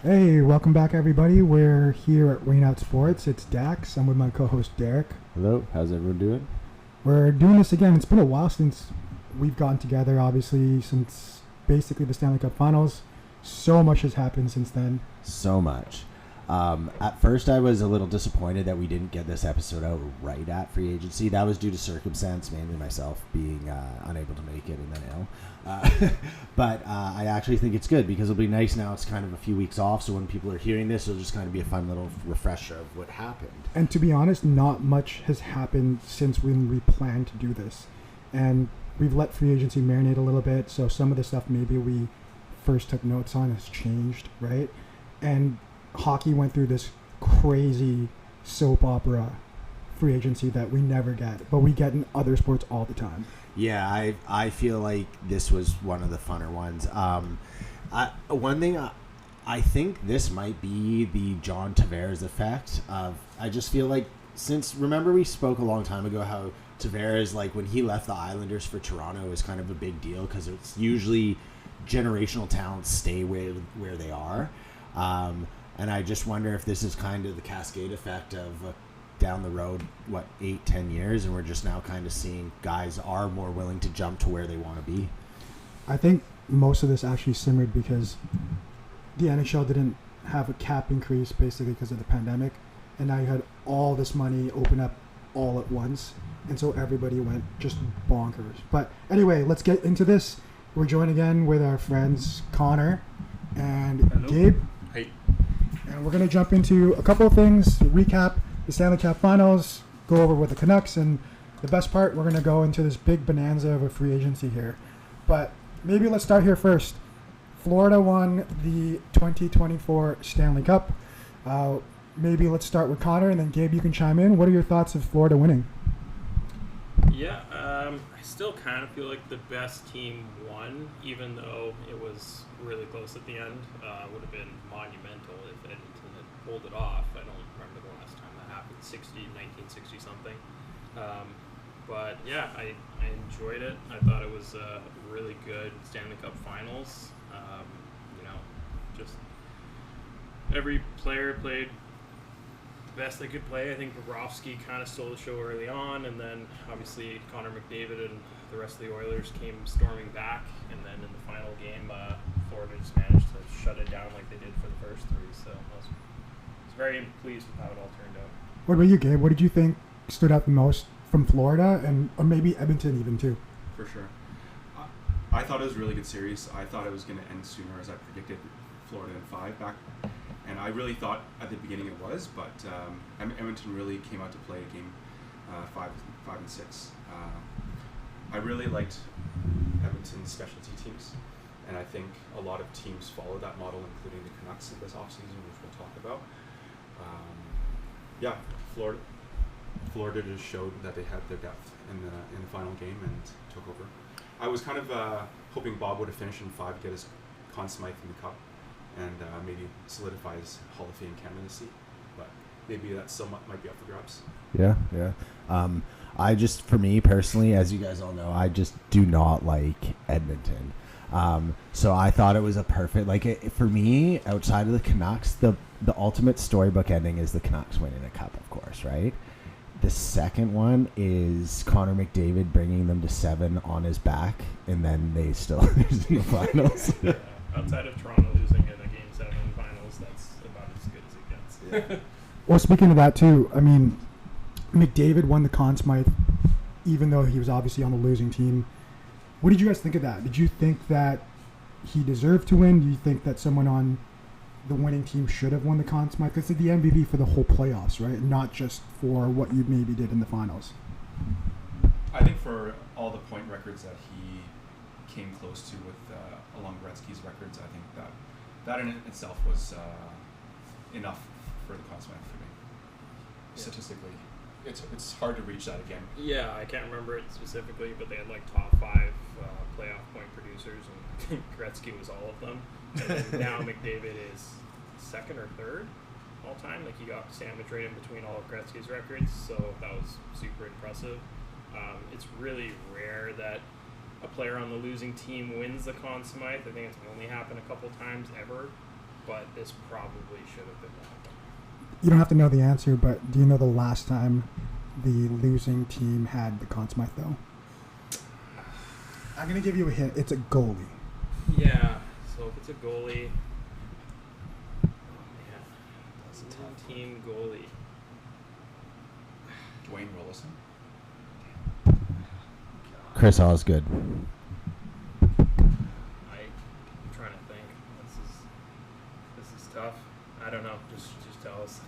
Hey, welcome back, everybody. We're here at RainOut Sports. It's Dax. I'm with my co-host Derek. Hello, how's everyone doing? We're doing this again. It's been a while since we've gotten together, obviously, since basically the Stanley Cup Finals. So much has happened since then. So much. At first, I was a little disappointed that we didn't get this episode out right at free agency. That was due to circumstance, mainly myself being unable to make it and then ill. But I actually think it's good because it'll be nice now. It's kind of a few weeks off, so when people are hearing this, it'll just kind of be a fun little refresher of what happened. And to be honest, not much has happened since when we planned to do this. And we've let free agency marinate a little bit, so some of the stuff maybe we first took notes on has changed, right? And hockey went through this crazy soap opera free agency that we never get, but we get in other sports all the time. Yeah, I feel like this was one of the funner ones. One thing I think this might be the John Tavares effect of, I just feel like, remember we spoke a long time ago how Tavares, like when he left the Islanders for Toronto, was kind of a big deal because it's usually generational talents stay where they are. And I just wonder if this is kind of the cascade effect of down the road, 8-10 years, and we're just now kind of seeing guys are more willing to jump to where they want to be. I think most of this actually simmered because the NHL didn't have a cap increase basically because of the pandemic, and now you had all this money open up all at once, and so everybody went just bonkers. But anyway, let's get into this. We're joined again with our friends Connor and Hello. Gabe. Hey. And we're going to jump into a couple of things, recap the Stanley Cup Finals, go over with the Canucks, and the best part, we're going to go into this big bonanza of a free agency here. But maybe let's start here first. Florida won the 2024 Stanley Cup. Maybe let's start with Connor, and then Gabe, you can chime in. What are your thoughts of Florida winning? Yeah, I still kind of feel like the best team won, even though it was really close at the end. Would have been monumental if Edmonton had pulled it off. I don't remember the last time that happened, 1960 something. But yeah, I enjoyed it. I thought it was a really good Stanley Cup Finals. Just every player played the best they could play. I think Bobrovsky kind of stole the show early on, and then obviously Connor McDavid and the rest of the Oilers came storming back, and then in the final game, Florida just managed to shut it down like they did for the first three. So I was very pleased with how it all turned out. What about you, Gabe? What did you think stood out the most from Florida, or maybe Edmonton even too? For sure. I thought it was a really good series. I thought it was going to end sooner, as I predicted Florida in 5 back. And I really thought at the beginning it was, but Edmonton really came out to play game 5 and 6. I really liked Edmonton's specialty teams, and I think a lot of teams follow that model, including the Canucks in this offseason, which we'll talk about. Florida just showed that they had their depth in the final game and took over. I was kind of hoping Bob would have finished in 5 to get his Conn Smythe in the cup and maybe solidify his Hall of Fame candidacy, but maybe that still might be up for grabs. Yeah. For me personally, as you guys all know, I just do not like Edmonton. So I thought it was a perfect, for me, outside of the Canucks, the ultimate storybook ending is the Canucks winning a cup, of course, right? The second one is Connor McDavid bringing them to 7 on his back, and then they still lose in the finals. Yeah, outside of Toronto losing in a Game 7 finals, that's about as good as it gets. Yeah. Well, speaking of that too, I mean, McDavid won the Conn Smythe, even though he was obviously on the losing team. What did you guys think of that? Did you think that he deserved to win? Do you think that someone on the winning team should have won the Conn Smythe? Because it's the MVP for the whole playoffs, right? Not just for what you maybe did in the finals. I think for all the point records that he came close to with along Gretzky's records, I think that in itself was enough for the Conn Smythe for me. Yeah. Statistically, it's hard to reach that again. Yeah, I can't remember it specifically, but they had like top 5 playoff point producers, and Gretzky was all of them. And now McDavid is 2nd or 3rd all time. Like, he got sandwich right in between all of Gretzky's records, so that was super impressive. It's really rare that a player on the losing team wins the Conn Smythe. I think it's only happened a couple times ever. but this probably should have been one of them. You don't have to know the answer, but do you know the last time the losing team had the Conn Smythe, though? I'm going to give you a hint. It's a goalie. Yeah, so if it's a goalie, man, that's a tough team goalie. Dwayne Willison. Chris Osgood. I'm trying to think. This is tough. I don't know. Just tell us.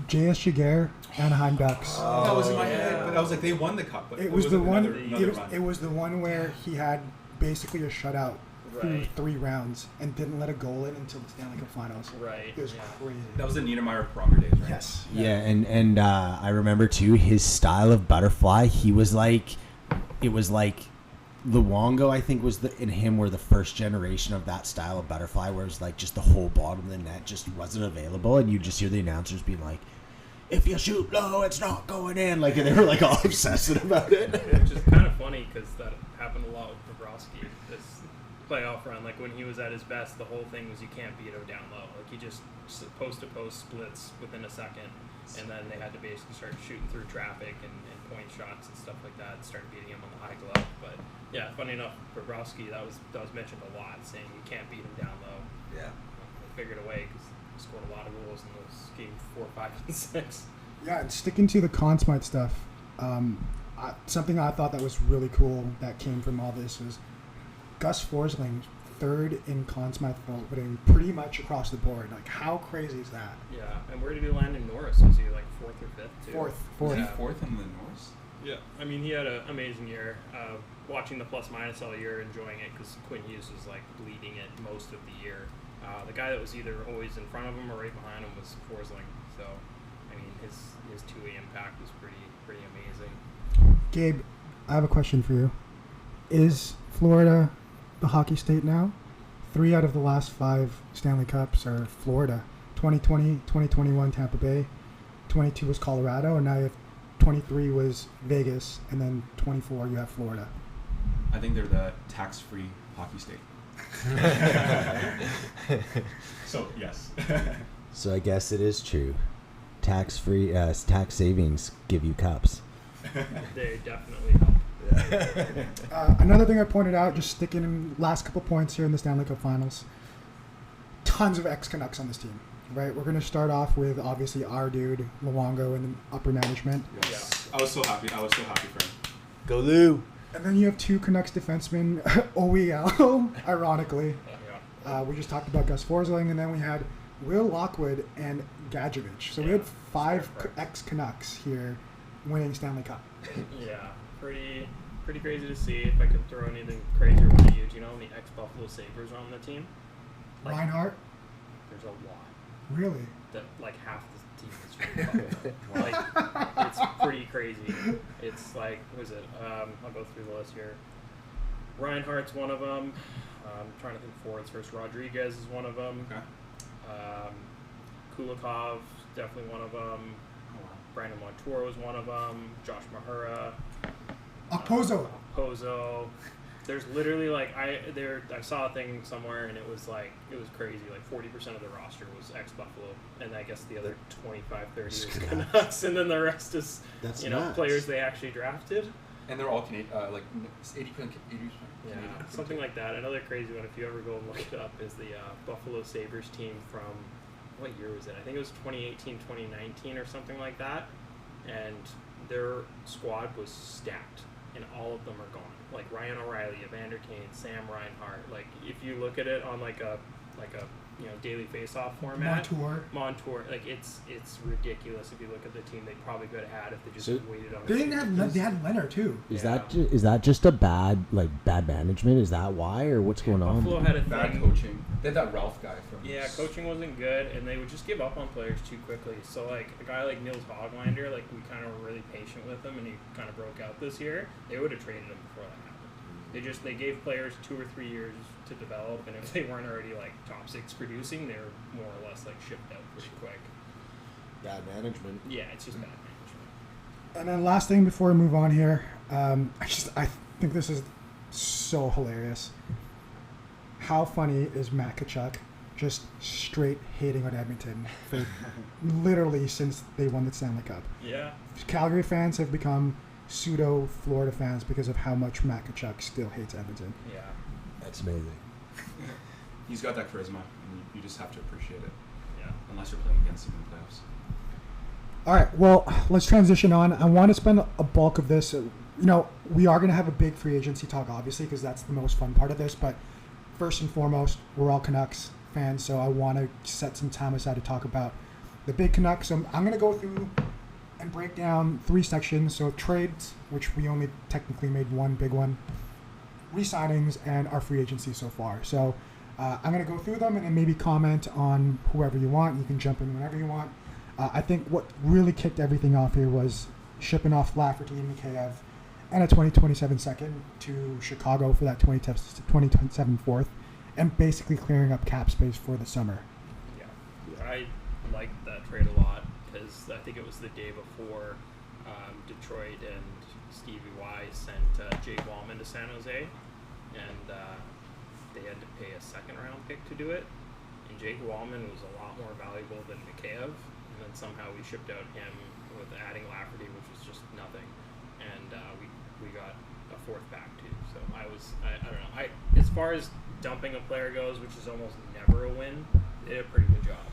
J.S. Jaguar, Anaheim Ducks. That was in my yeah. head, but I was like, they won the cup. But It was the one. another run. It was the one where he had basically a shutout through Right. 3 rounds and didn't let a goal in until the Stanley Cup Finals. Right. It was yeah. crazy. That was the Niedermeyer Pronger days, right? Yes. Yeah, and I remember too his style of butterfly. He was like, it was like Luongo. I think was in him were the first generation of that style of butterfly, where it was like just the whole bottom of the net just wasn't available, and you just hear the announcers being like, "If you shoot low, it's not going in." Like, and they were like all obsessed about it. Which is kind of funny because that happened a lot with Bobrovsky this playoff run. Like when he was at his best, the whole thing was you can't beat him down low. Like he just post to post splits within a second, and then they had to basically start shooting through traffic and point shots and stuff like that, and start beating him on the high glove. But yeah, funny enough, Bobrovsky that was mentioned a lot, saying you can't beat him down low. Yeah. They figured a way because he scored a lot of goals in those games 4, 5, and 6. Yeah, and sticking to the Conn Smythe stuff, something I thought that was really cool that came from all this was Gus Forsling, 3rd in Conn Smythe voting, pretty much across the board. Like, how crazy is that? Yeah, and where did he land in Norris? Was he like 4th or 5th too? Fourth. Was he Yeah. 4th in the Norris? Yeah, I mean, he had an amazing year. Watching the plus minus all year, enjoying it because Quinn Hughes was like leading it most of the year. The guy that was either always in front of him or right behind him was Forsling. So, I mean, his two-way impact was pretty amazing. Gabe, I have a question for you. Is Florida the hockey state now? 3 out of the last 5 Stanley Cups are Florida. 2020, 2021 Tampa Bay, 22 was Colorado, and now you have 23 was Vegas, and then 24 you have Florida. I think they're the tax-free hockey state. So, yes. So I guess it is true. Tax-free, tax savings give you cups. They definitely help. Another thing I pointed out, just sticking in last couple points here in the Stanley Cup Finals, tons of ex-Canucks on this team, right? We're going to start off with, obviously, our dude, Luongo, in the upper management. Yes. I was so happy for him. Go Lou. And then you have 2 Canucks defensemen, OEL, ironically. Yeah. We just talked about Gus Forsling, and then we had Will Lockwood and Gadjevich. So we had 5 ex-Canucks here winning Stanley Cup. Yeah, pretty crazy to see. If I could throw anything crazier one at you, do you know how many ex-Buffalo Sabres are on the team? Like, Reinhardt? There's a lot. Really? That like half the team is from Buffalo. Like it's pretty crazy. It's like what is it? I'll go through the list here. Reinhardt's one of them. I'm trying to think forwards first. Rodriguez is one of them. Okay. Kulikov definitely one of them. Brandon Montour was one of them. Josh Mahura. Pozo. There's literally like I saw a thing somewhere and it was crazy. Like 40% of the roster was ex-Buffalo, and I guess the other 25-30 was Canucks, and then the rest is nuts. players they actually drafted. And they're all Canadian, like 80% Canadian. Yeah, something like that. Another crazy one, if you ever go and look it up, is the Buffalo Sabres team from, what year was it? I think it was 2018, 2019 or something like that. And their squad was stacked, and all of them are gone. Like Ryan O'Reilly, Evander Kane, Sam Reinhart. Like if you look at it on like a daily face-off format. Montour. Like it's ridiculous. If you look at the team, they probably could have had if they just waited on. They didn't have. They had Leonard too. Is that just a bad management? Is that why, or what's going on? Buffalo had a Bad thing. coaching. They had that Ralph guy from. Yeah, coaching wasn't good, and they would just give up on players too quickly. So, like, a guy like Nils Hoglander, like, we kind of were really patient with him, and he kind of broke out this year. They would have traded him before that happened. They gave players 2 or 3 years to develop, and if they weren't already, like, top 6 producing, they were more or less, like, shipped out pretty quick. Bad management. Yeah, it's just bad management. And then last thing before we move on here, I think this is so hilarious. How funny is Matt Tkachuk just straight hating on Edmonton for literally since they won the Stanley Cup. Yeah. Calgary fans have become pseudo Florida fans because of how much Matt Tkachuk still hates Edmonton. Yeah. That's amazing. He's got that charisma, and you just have to appreciate it. Yeah. Unless you're playing against him in the playoffs. All right, well, let's transition on. I want to spend a bulk of this. We are going to have a big free agency talk, obviously, because that's the most fun part of this. But first and foremost, we're all Canucks fans, so I want to set some time aside to talk about the big Canucks. So I'm going to go through and break down 3 sections. So trades, which we only technically made one big one, re-signings, and our free agency so far. So I'm going to go through them and then maybe comment on whoever you want. You can jump in whenever you want. I think what really kicked everything off here was shipping off Lafferty and Mikheyev and a 2027 second to Chicago for that 2027 fourth, and basically clearing up cap space for the summer. Yeah, I liked that trade a lot because I think it was the day before Detroit and Stevie Y sent Jake Wallman to San Jose, and they had to pay a second-round pick to do it. And Jake Wallman was a lot more valuable than Mikheyev. And then somehow we shipped out him with adding Lafferty, which was just nothing, and we got a fourth back too. So I don't know. As far as dumping a player goes, which is almost never a win, they did a pretty good job.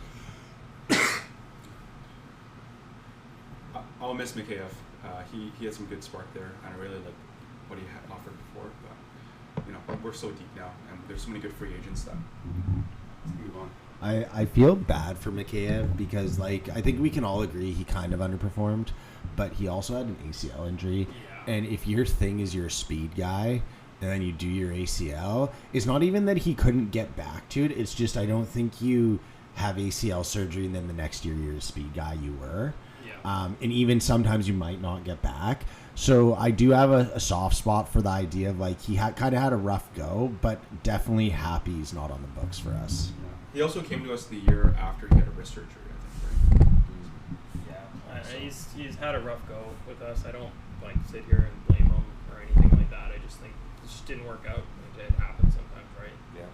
I'll miss Mikheyev. He had some good spark there, and I really like what he had offered before. But we're so deep now, and there's so many good free agents that move on. I feel bad for Mikheyev because, I think we can all agree he kind of underperformed, but he also had an ACL injury. Yeah. And if your thing is you're a speed guy and then you do your ACL, it's not even that he couldn't get back to it. It's just I don't think you have ACL surgery and then the next year you're a speed guy you were. Yeah. And even sometimes you might not get back. So I do have a soft spot for the idea of he kind of had a rough go, but definitely happy he's not on the books for us. He also came to us the year after he had a wrist surgery, I think, right? Yeah, he's had a rough go with us. I don't sit here and blame him or anything like that. I just think it just didn't work out. It happens sometimes, right? Yeah.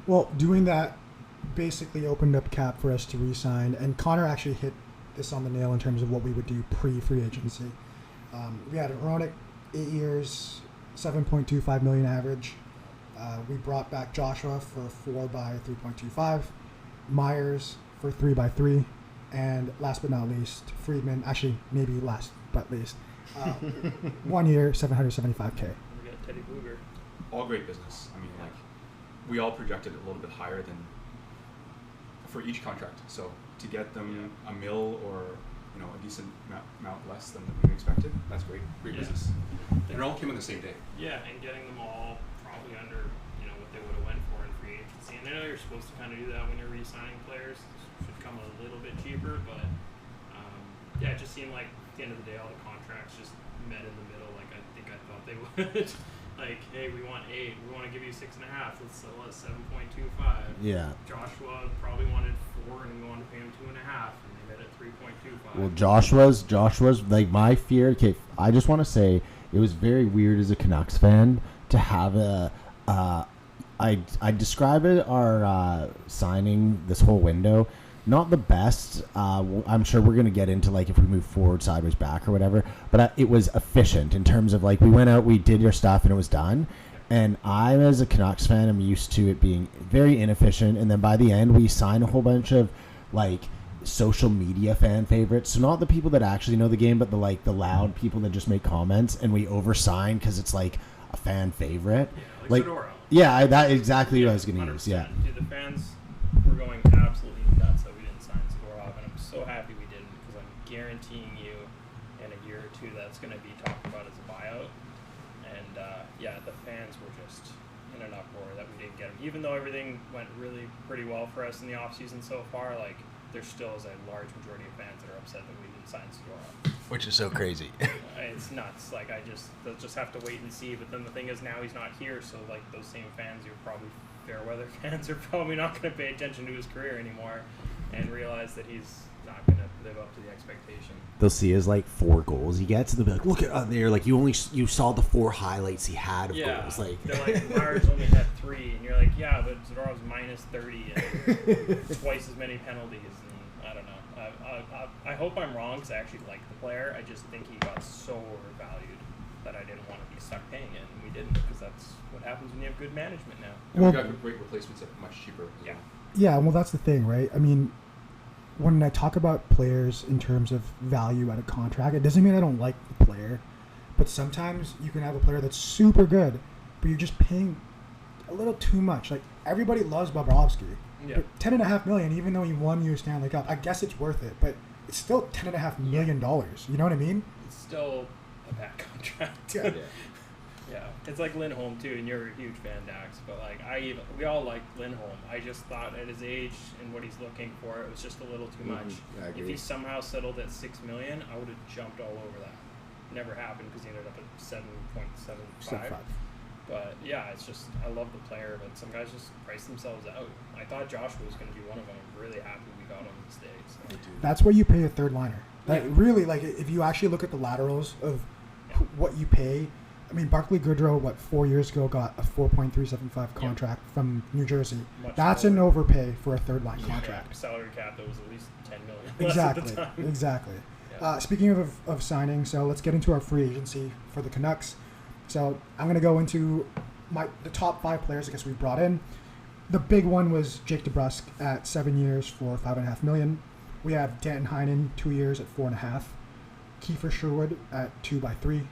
Well, doing that basically opened up cap for us to re-sign, and Connor actually hit this on the nail in terms of what we would do pre-free agency. We had Aronik, 8 years, $7.25 million average. We brought back Joshua for 4 by 3.25, Myers for 3 by 3, and last but not least, Friedman. Actually, maybe last but least, 1 year, $775K. We got Teddy Bluger. All great business. I mean, we all projected a little bit higher than for each contract. So to get them a mil or a decent amount less than we expected, that's great. Great business. And it all came on the same day. Yeah, and getting them all probably under what they would have went for in free agency. And I know you're supposed to kind of do that when you're re-signing players. It should come a little bit cheaper, but it just seemed like at the end of the day, all the contracts just met in the middle. I thought they would. Hey, we want 8. We want to give you 6.5. Let's sell us 7.25. Yeah. Joshua probably wanted 4, and we wanted to pay him 2.5, and they met at 3.25. Well, Joshua's my fear. Okay, I just want to say it was very weird as a Canucks fan to have I describe it our signing this whole window. Not the best. I'm sure we're going to get into if we move forward, sideways, back, or whatever. But it was efficient in terms of we went out, we did your stuff, and it was done. And I, as a Canucks fan, am used to it being very inefficient. And then by the end, we signed a whole bunch of social media fan favorites. So not the people that actually know the game, but the loud people that just make comments. And we oversign because it's a fan favorite. Yeah, like Zadorov. Yeah, that exactly what I was going to use. Yeah. Dude, the fans were going absolutely nuts that we didn't sign Zadorov, and I'm so happy we didn't because I'm guaranteeing you in a year or two that's going to be talked about as a buyout. And the fans were just in an uproar that we didn't get him. Even though everything went really pretty well for us in the offseason so far, there still is a large majority of fans that are upset that we didn't sign Zadorov. Which is so crazy. It's nuts. They'll just have to wait and see. But then the thing is, now he's not here, so those same fans who are probably fair weather fans are probably not going to pay attention to his career anymore, and realize that he's not going to live up to the expectation. They'll see his like 4 goals he gets, and they'll be like, "Look at there! Like you saw the 4 highlights he had of goals." Like they're like, Lars only had 3, and you're like, yeah, but Zadorov's minus 30 and twice as many penalties. And I don't know. I hope I'm wrong because I actually like the player. I just think he got so overvalued that I didn't want to be stuck paying it, and we didn't, because that's what happens when you have good management now. And Well- we got great replacements at much cheaper. as Yeah. well. Yeah, well, that's the thing, right? I mean, when I talk about players in terms of value at a contract, it doesn't mean I don't like the player, but sometimes you can have a player that's super good, but you're just paying a little too much. Like, everybody loves Bobrovsky, Yeah. but $10.5 million, even though he won you a Stanley Cup, I guess it's worth it, but it's still $10.5 million. You know what I mean? It's still a bad contract. Yeah. Yeah, it's like Lindholm too, and you're a huge fan, Dax. But like we all like Lindholm. I just thought at his age and what he's looking for, it was just a little too much. I agree. If he somehow settled at $6 million, I would have jumped all over that. Never happened because he ended up at 7.75. But yeah, it's just I love the player, but some guys just price themselves out. I thought Joshua was going to be one of them. I'm really happy we got him this day. So. That's where you pay a third liner. Like, Yeah. really, like, if you actually look at the laterals of what you pay, I mean, Barclay Goodrow, 4 years ago, got a 4.375 contract from New Jersey. Much That's lower. an overpay for a third line Yeah, contract. salary cap that was at least $10 million. less at the Exactly. time. Exactly. Yeah. Speaking of signing, so let's get into our free agency for the Canucks. So I'm going to go into the top 5 players I guess we brought in. The big one was Jake DeBrusk at 7 years for $5.5 million. We have Danton Heinen, 2 years at $4.5 million. Kiefer Sherwood at 2 by 3.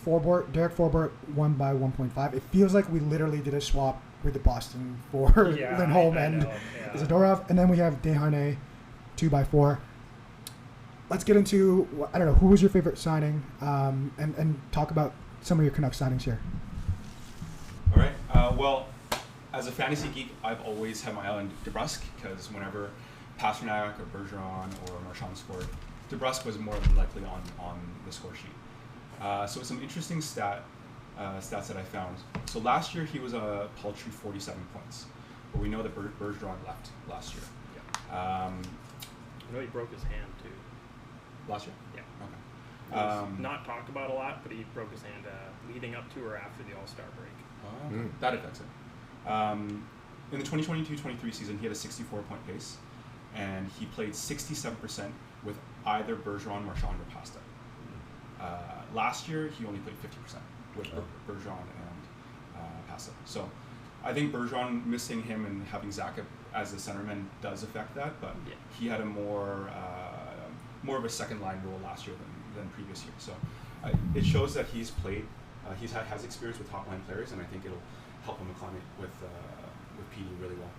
Derek Forbort 1 by 1.5. It feels like we literally did a swap with the Boston for Yeah, Lindholm I and know, yeah. Zadorov, and then we have Desharnais 2 by 4. Let's get into, I don't know, who was your favorite signing, and talk about some of your Canucks signings here. All right. Well, as a fantasy geek, I've always had my eye on DeBrusk because whenever Pasternak or Bergeron or Marchand scored, DeBrusk was more than likely on the score sheet. So some interesting stats that I found. So last year he was a paltry 47 points, but we know that Bergeron left last year. Yeah. I know he broke his hand too. Last year? Yeah. Okay. It was not talked about a lot, but he broke his hand leading up to or after the All-Star break. That affects it. In the 2022-23 season, he had a 64-point pace, and he played 67% with either Bergeron, Marchand, or Pasta. Last year, he only played 50% with Bergeron and Pasta. So I think Bergeron, missing him and having Zach as a centerman does affect that, but Yeah. he had a more of a second-line role last year than previous year. So it shows that he's played, has experience with top-line players, and I think it'll help him acclimate with PD really well.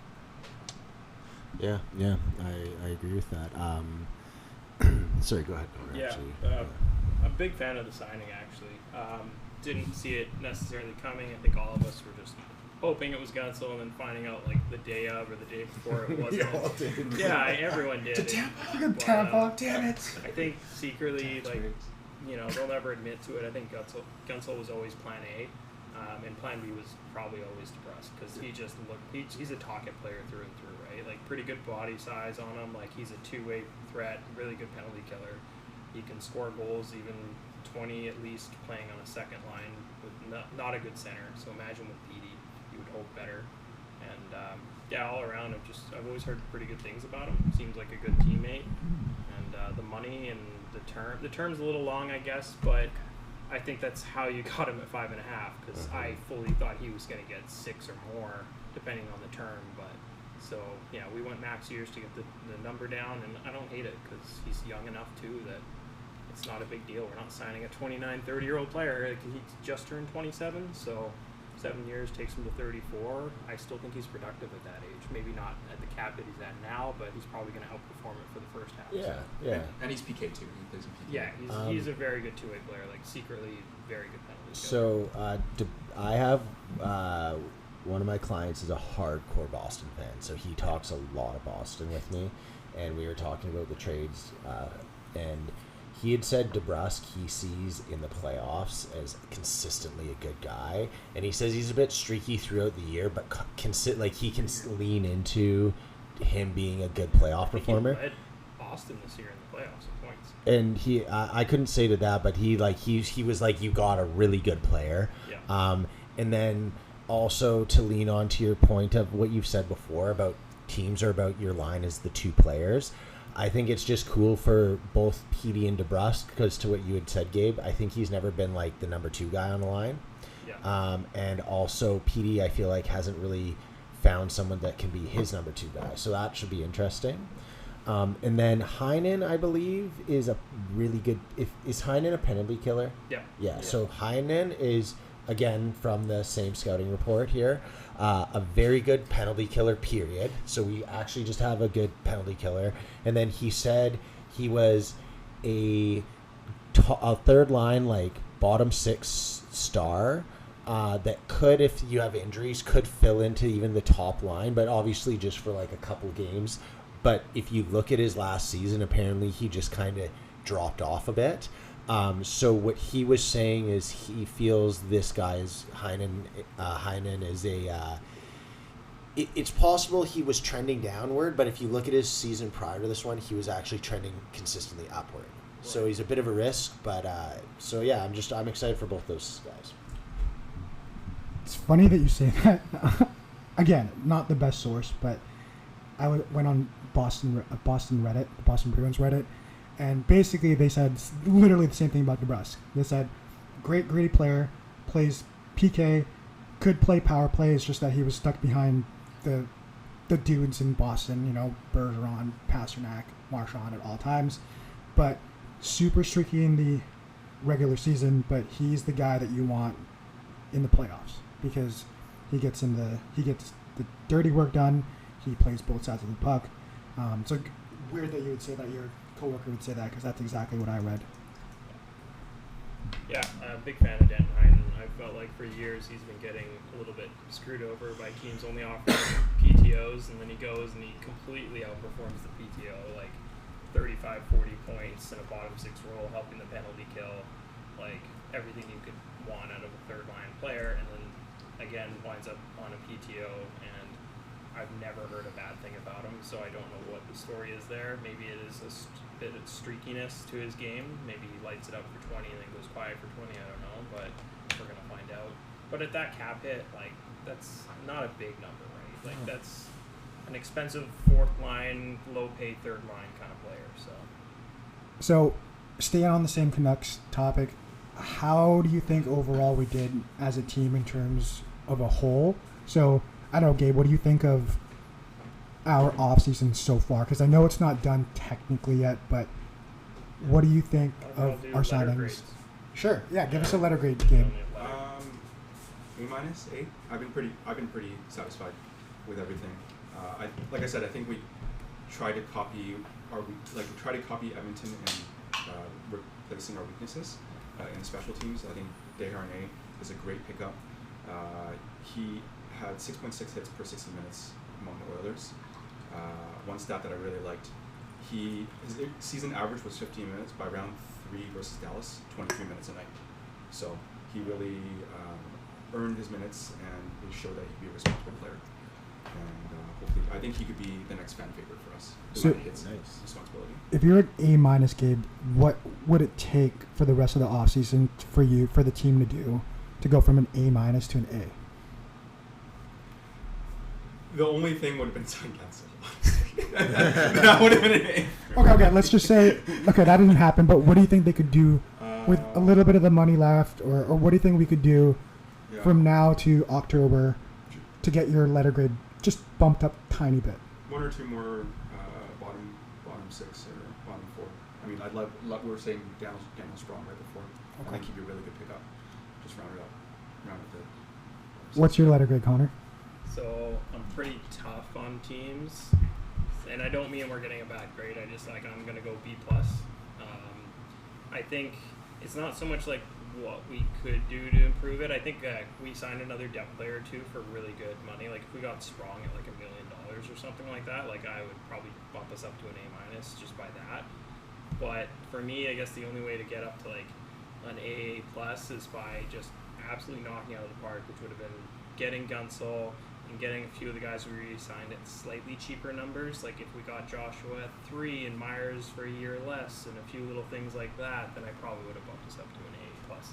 Yeah, I agree with that. Sorry, go ahead, Connor. Yeah, actually. a big fan of the signing, actually. Didn't see it necessarily coming. I think all of us were just hoping it was Gunsel and then finding out like the day of or the day before it wasn't. Yeah, everyone did. Tampa, damn it. I think secretly, like, you know, they'll never admit to it. I think Gunsel was always plan A, and plan B was probably always DeBrusk because he just he's a pocket player through and through, right? Like, pretty good body size on him. Like, he's a two-way threat, really good penalty killer. He can score goals, even 20 at least, playing on a second line with not a good center. So imagine with Petey, you would hope better. And yeah, all around, I've always heard pretty good things about him. Seems like a good teammate. And the money and the term's a little long, I guess, but I think that's how you got him at 5.5, because I fully thought he was going to get 6 or more, depending on the term. But so yeah, we went max years to get the number down, and I don't hate it because he's young enough too that it's not a big deal. We're not signing a 29, 30-year-old player. Like, he just turned 27, so 7 years takes him to 34. I still think he's productive at that age. Maybe not at the cap that he's at now, but he's probably going to outperform it for the first half. Yeah, so. yeah. And he's PK too. He plays in PK. Yeah, he's a very good two-way player. Like, secretly very good penalty So killer. I have one of my clients is a hardcore Boston fan, so he talks a lot of Boston with me, and we were talking about the trades, and he had said DeBrusk he sees in the playoffs as consistently a good guy, and he says he's a bit streaky throughout the year, but he can lean into him being a good playoff performer. He led Boston this year in the playoffs in points. And I couldn't say to that, but he was like, you got a really good player. Yeah. And then also to lean on to your point of what you've said before about teams or about your line is the two players. I think it's just cool for both Petey and DeBrusk, because to what you had said, Gabe, I think he's never been like the number 2 guy on the line. Yeah. And also Petey, I feel like, hasn't really found someone that can be his number 2 guy. So that should be interesting. And then Heinen, I believe, is a really good... Is Heinen a penalty killer? Yeah. So Heinen is, again, from the same scouting report here, a very good penalty killer, period. So we actually just have a good penalty killer. And then he said he was a third line, like, bottom 6 star that could, if you have injuries, could fill into even the top line, but obviously just for, like, a couple games. But if you look at his last season, apparently he just kind of dropped off a bit. So what he was saying is he feels this guy is Heinen is a... it's possible he was trending downward, but if you look at his season prior to this one, he was actually trending consistently upward. Right. So he's a bit of a risk, but so yeah, I'm excited for both those guys. It's funny that you say that. Again, not the best source, but I went on Boston Reddit, the Boston Bruins Reddit, and basically they said literally the same thing about DeBrusk. They said, great gritty player, plays PK, could play power play. It's just that he was stuck behind the dudes in Boston, Bergeron, Pasternak, Marchand at all times. But super streaky in the regular season, but he's the guy that you want in the playoffs because he gets the dirty work done. He plays both sides of the puck. So weird that you would say that, your coworker would say that, because that's exactly what I read. Yeah, I'm a big fan of Dan Heinen. I felt like for years he's been getting a little bit screwed over by teams only offering PTOs, and then he goes and he completely outperforms the PTO, like 35, 40 points in a bottom 6 role, helping the penalty kill, like everything you could want out of a third line player, and then again winds up on a PTO, and I've never heard a bad thing about him, so I don't know what the story is there. Maybe it is a bit of streakiness to his game. Maybe he lights it up for 20 and then goes quiet for 20. I don't know, but we're going to find out. But at that cap hit, like, that's not a big number, right? Like, that's an expensive fourth line, low paid third line kind of player. So staying on the same Canucks topic, how do you think overall we did as a team in terms of a whole? So I don't know, Gabe, what do you think of our offseason so far? Because I know it's not done technically yet, but what do you think of our signings? Grades. Sure, yeah, give us a letter grade, Gabe. A-, I've been pretty satisfied with everything. Like I said, I think we try to copy Edmonton in replacing our weaknesses in special teams. I think Desharnais is a great pickup. He had 6.6 hits per 60 minutes among the Oilers. One stat that I really liked, his season average was 15 minutes. By round 3 versus Dallas, 23 minutes a night. So he really earned his minutes, and he showed that he'd be a responsible player. And hopefully, I think he could be the next fan favorite for us. So, hits responsibility. If you're at A-, Gabe, what would it take for the rest of the offseason for the team to do to go from an A- to an A? The only thing would have been sign cancel. That would have been an A. Okay, let's just say, that didn't happen, but what do you think they could do with a little bit of the money left, or what do you think we could do from now to October to get your letter grade just bumped up a tiny bit? 1 or 2 more bottom 6 or bottom 4. I mean, I'd love we were saying Daniel Strong right before. Okay. I think he'd be a really good pickup. Just round it up. What's your letter grade, Connor? So I'm pretty tough on teams, and I don't mean we're getting a bad grade. I just I'm gonna go B+. I think it's not so much like what we could do to improve it. I think we signed another depth player or 2 for really good money. Like if we got Sprong at like $1 million or something like that, like I would probably bump us up to an A- just by that. But for me, I guess the only way to get up to like an A+ is by just absolutely knocking out of the park, which would have been getting Gunsel, and getting a few of the guys we re-signed at slightly cheaper numbers. Like if we got Joshua at 3 and Myers for a year less and a few little things like that, then I probably would have bumped us up to an A plus.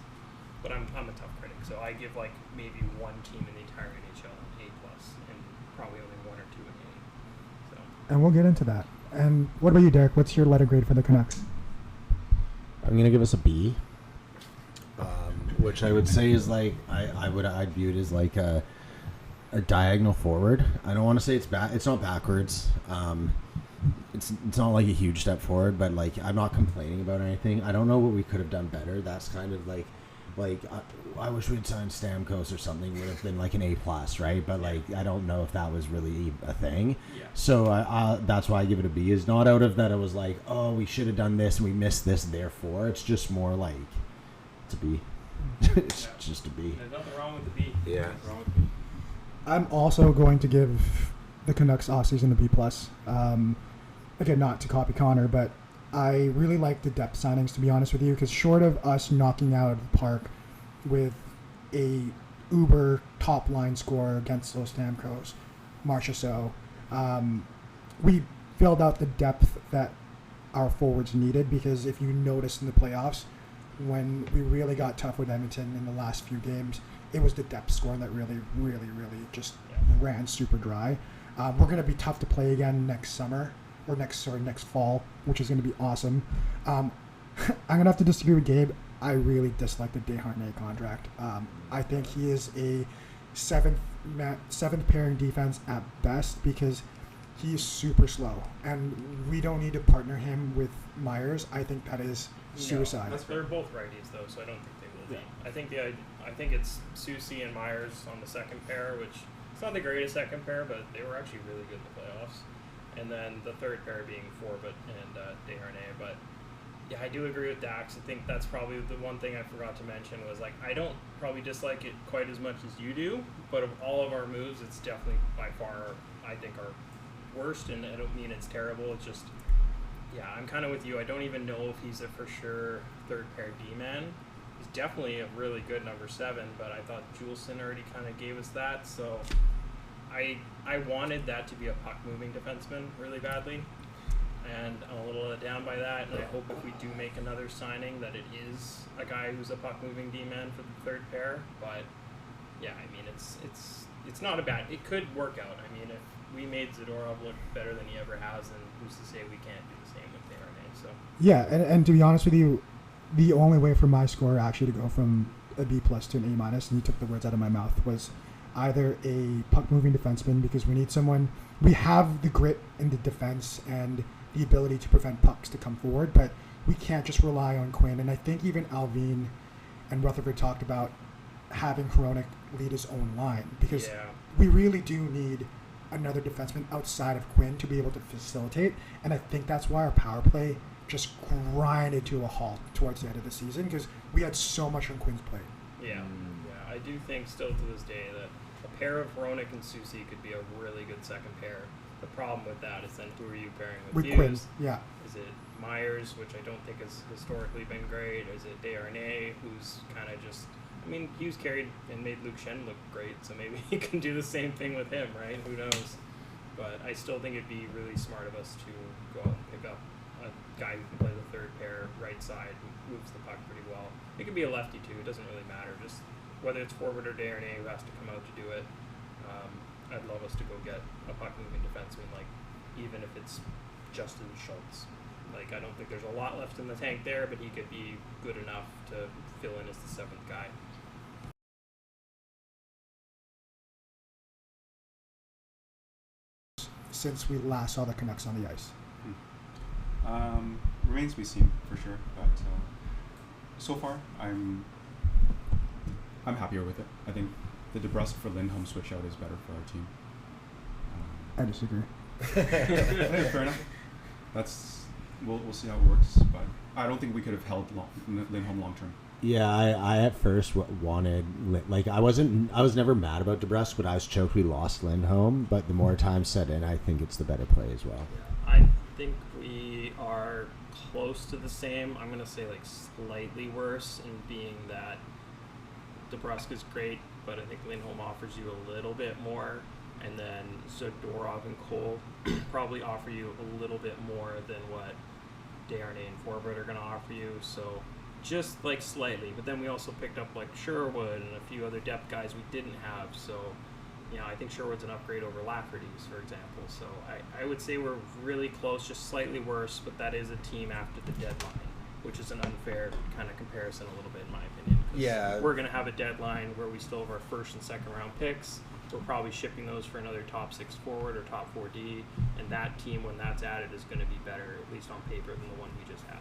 But I'm a tough critic, so I give like maybe one team in the entire NHL an A plus, and probably only one or two an A. So. And we'll get into that. And what about you, Derek? What's your letter grade for the Canucks? I'm gonna give us a B, which I would say is like I'd view it as like a diagonal forward. I don't want to say it's it's not backwards. It's not like a huge step forward, but like I'm not complaining about anything. I don't know what we could have done better. That's kind of like I wish we'd signed Stamkos or something. Would have been like an A plus, right? But like I don't know if that was really a thing. Yeah. So that's why I give it a B. Is not out of that it was like, oh, we should have done this and we missed this, therefore. It's just more like it's a B. It's just a B. There's nothing wrong with the B. Yeah. Nothing wrong with the B. I'm also going to give the Canucks offseason a B plus. Again, not to copy Connor, but I really like the depth signings, to be honest with you, because short of us knocking out of the park with a uber top line scorer against those Stamkos, Marchessault, we filled out the depth that our forwards needed, because if you notice in the playoffs, when we really got tough with Edmonton in the last few games, it was the depth scoring that really just ran super dry. We're going to be tough to play again next fall, which is going to be awesome. I'm going to have to disagree with Gabe. I really dislike the Desharnais contract. I think he is a seventh pairing defense at best, because he's super slow, and we don't need to partner him with Myers. I think that is suicide. No, they're both righties though, so I don't think they will be. I think it's Soucy and Myers on the second pair, which it's not the greatest second pair, but they were actually really good in the playoffs. And then the third pair being Forbett and Desharnais. But yeah, I do agree with Dax. I think that's probably the one thing I forgot to mention was like I don't probably dislike it quite as much as you do, but of all of our moves, it's definitely by far I think our worst. And I don't mean it's terrible. It's just I'm kind of with you. I don't even know if he's a for sure third pair D-man. He's definitely a really good number 7, but I thought Juleson already kind of gave us that, so I wanted that to be a puck-moving defenseman really badly, and I'm a little let down by that, and I hope if we do make another signing that it is a guy who's a puck-moving D-man for the third pair, but yeah, I mean, it's not a bad, it could work out. I mean, if we made Zadorov look better than he ever has, then who's to say we can't do the same with Desharnais, so. Yeah, and to be honest with you, the only way for my score actually to go from a B plus to an A minus, and you took the words out of my mouth, was either a puck-moving defenseman, because we need someone. We have the grit in the defense and the ability to prevent pucks to come forward, but we can't just rely on Quinn. And I think even Alvin and Rutherford talked about having Hronek lead his own line, because we really do need another defenseman outside of Quinn to be able to facilitate. And I think that's why our power play just grinded to a halt towards the end of the season, because we had so much on Quinn's plate. Yeah, I do think still to this day that a pair of Hronek and Soucy could be a really good second pair. The problem with that is then who are you pairing with Hughes? Quinn, yeah. Is it Myers, which I don't think has historically been great? Or is it Desharnais, who's kind of just... I mean, Hughes carried and made Luke Shen look great, so maybe he can do the same thing with him, right? Who knows? But I still think it'd be really smart of us to go out and pick up a guy who can play the third pair, right side, who moves the puck pretty well. It could be a lefty too, it doesn't really matter. Just whether it's Forbett or Desharnais who has to come out to do it. I'd love us to go get a puck-moving defenseman, like even if it's Justin Schultz. Like I don't think there's a lot left in the tank there, but he could be good enough to fill in as the 7th guy. Since we last saw the Canucks on the ice. Remains to be seen for sure, but so far I'm happier with it. I think the DeBrusk for Lindholm switch out is better for our team. I disagree. Fair enough. We'll see how it works, but I don't think we could have held Lindholm long term. Yeah, I at first wanted, like I was never mad about DeBrusk, but I was choked we lost Lindholm. But the more time set in, I think it's the better play as well. I think we are close to the same. I'm gonna say like slightly worse in being that DeBrusk is great, but I think Lindholm offers you a little bit more. and then Zadorov and Cole probably offer you a little bit more than what Desharnais and Forbert are going to offer you. So just like slightly, but then we also picked up like Sherwood and a few other depth guys we didn't have. So, I think Sherwood's an upgrade over Lafferty's, for example. So I would say we're really close, just slightly worse, but that is a team after the deadline, which is an unfair kind of comparison a little bit in my opinion. Yeah. We're going to have a deadline where we still have our first and second round picks. We're probably shipping those for another top 6 forward or top 4D, and that team, when that's added, is going to be better, at least on paper, than the one we just had.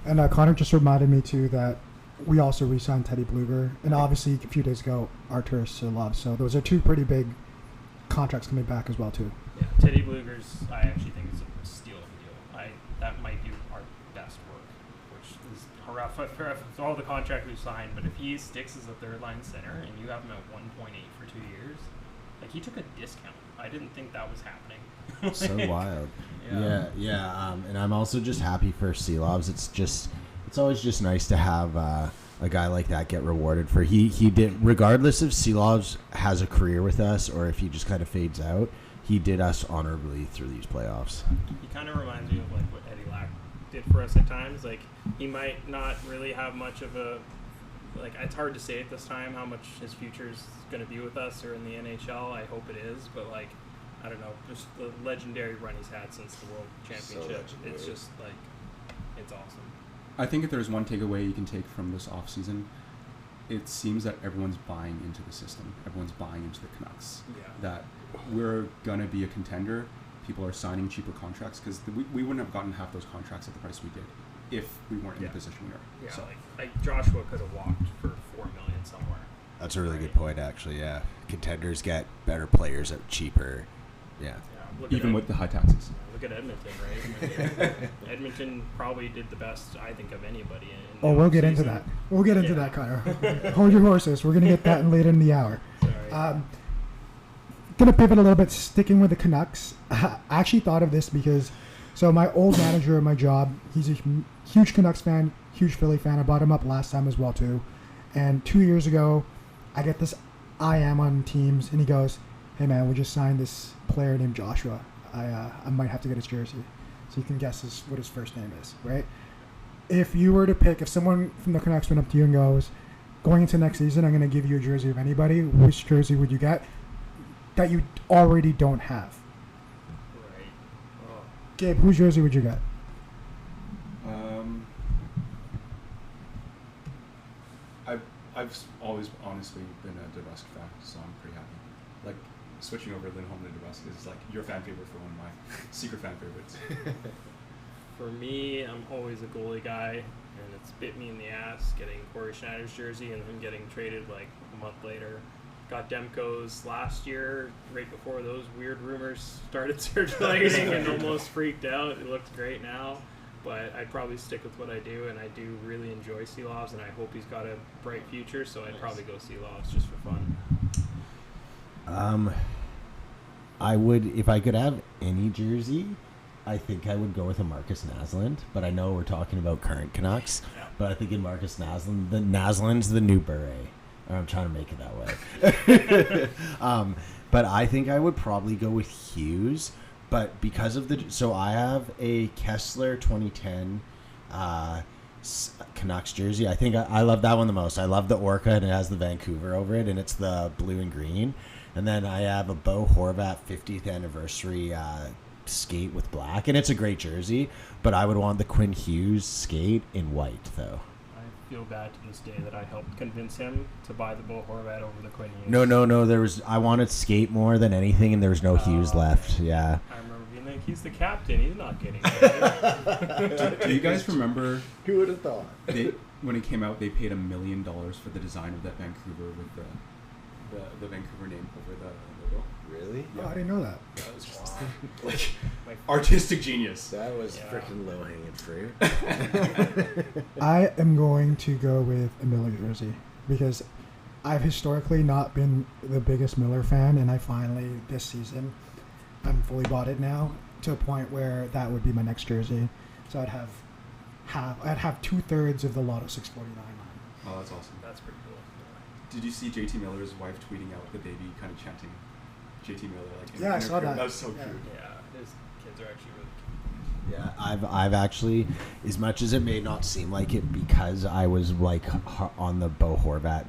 And Connor just reminded me, too, that we also re-signed Teddy Bluger, and obviously a few days ago, Artur Silovs. So those are 2 pretty big contracts coming back as well, too. Yeah, Teddy Bluger's, I actually think, is a steal of a deal. That might be our best work, which is rough for all the contract we've signed. But if he sticks as a third-line center and you have him at 1.8 for 2 years, like, he took a discount. I didn't think that was happening. So wild. Yeah. And I'm also just happy for Silovs. It's always just nice to have a guy like that get rewarded for he did, regardless if Silovs has a career with us or if he just kind of fades out, he did us honorably through these playoffs. He kind of reminds me of like what Eddie Lack did for us at times. Like, he might not really have much of a, like, it's hard to say at this time how much his future is going to be with us or in the NHL. I hope it is, but like, I don't know, just the legendary run he's had since the World Championship. It's just like, it's awesome. I think if there's one takeaway you can take from this offseason, it seems that everyone's buying into the system. Everyone's buying into the Canucks. Yeah. That we're going to be a contender. People are signing cheaper contracts because we wouldn't have gotten half those contracts at the price we did if we weren't in the position we are. Yeah, So. like Joshua could have walked for $4 million somewhere. That's a really good point, actually. Yeah, contenders get better players at cheaper. Yeah. Even with the high taxes. Look at Edmonton, right? Edmonton probably did the best, I think, of anybody. We'll get into that. We'll get into that, Connor. Hold your horses. We're going to get that later in the hour. Sorry. Going to pivot a little bit, sticking with the Canucks. I actually thought of this because, so my old manager at my job, he's a huge Canucks fan, huge Philly fan. I brought him up last time as well, too. And 2 years ago, I get this IM on Teams, and he goes, "Hey, man, we just signed this player named Joshua. I might have to get his jersey." So you can guess what his first name is, right? If you were to pick, if someone from the Canucks went up to you and goes, "Going into next season, I'm going to give you a jersey of anybody," which jersey would you get that you already don't have? Right. Oh. Gabe, whose jersey would you get? I've always honestly been a DeBrusk fan, so I'm pretty happy. Like, switching over Lindholm to DeBrusk is like your fan favorite for one of my secret fan favorites. For me, I'm always a goalie guy, and it's bit me in the ass getting Corey Schneider's jersey and him getting traded like a month later. Got Demko's last year, right before those weird rumors started circulating, and almost freaked out. It looks great now, but I'd probably stick with what I do, and I do really enjoy Silovs, and I hope he's got a bright future, so I'd probably go Silovs just for fun. I would, if I could have any jersey, I think I would go with a Marcus Naslund, but I know we're talking about current Canucks, but I think in Marcus Naslund, Naslund's the new Beret. I'm trying to make it that way. But I think I would probably go with Hughes, but because of so I have a Kessler 2010 Canucks jersey. I think I love that one the most. I love the Orca, and it has the Vancouver over it, and it's the blue and green. And then I have a Bo Horvat 50th anniversary skate with black, and it's a great jersey, but I would want the Quinn Hughes skate in white, though. I feel bad to this day that I helped convince him to buy the Bo Horvat over the Quinn Hughes. No. I wanted skate more than anything, and there was no Hughes left. Yeah. I remember being like, he's the captain. He's not getting it. Do you guys remember? Who would have thought? When it came out, they paid $1 million for the design of that Vancouver with the Vancouver name over the logo. Really? Oh, I didn't know that. That was just like artistic genius. That was freaking low hanging fruit. I am going to go with a Miller jersey because I've historically not been the biggest Miller fan, and I finally this season I'm fully bought it now to a point where that would be my next jersey. So I'd have 2/3 of the Lotto 649 on. Oh, that's awesome. That's pretty cool. Did you see JT Miller's wife tweeting out the baby kind of chanting JT Miller. Like, Yeah, I saw that. That was so cute. Yeah, his kids are actually really cute. Yeah, I've actually, as much as it may not seem like it, because I was like on the Bo Horvat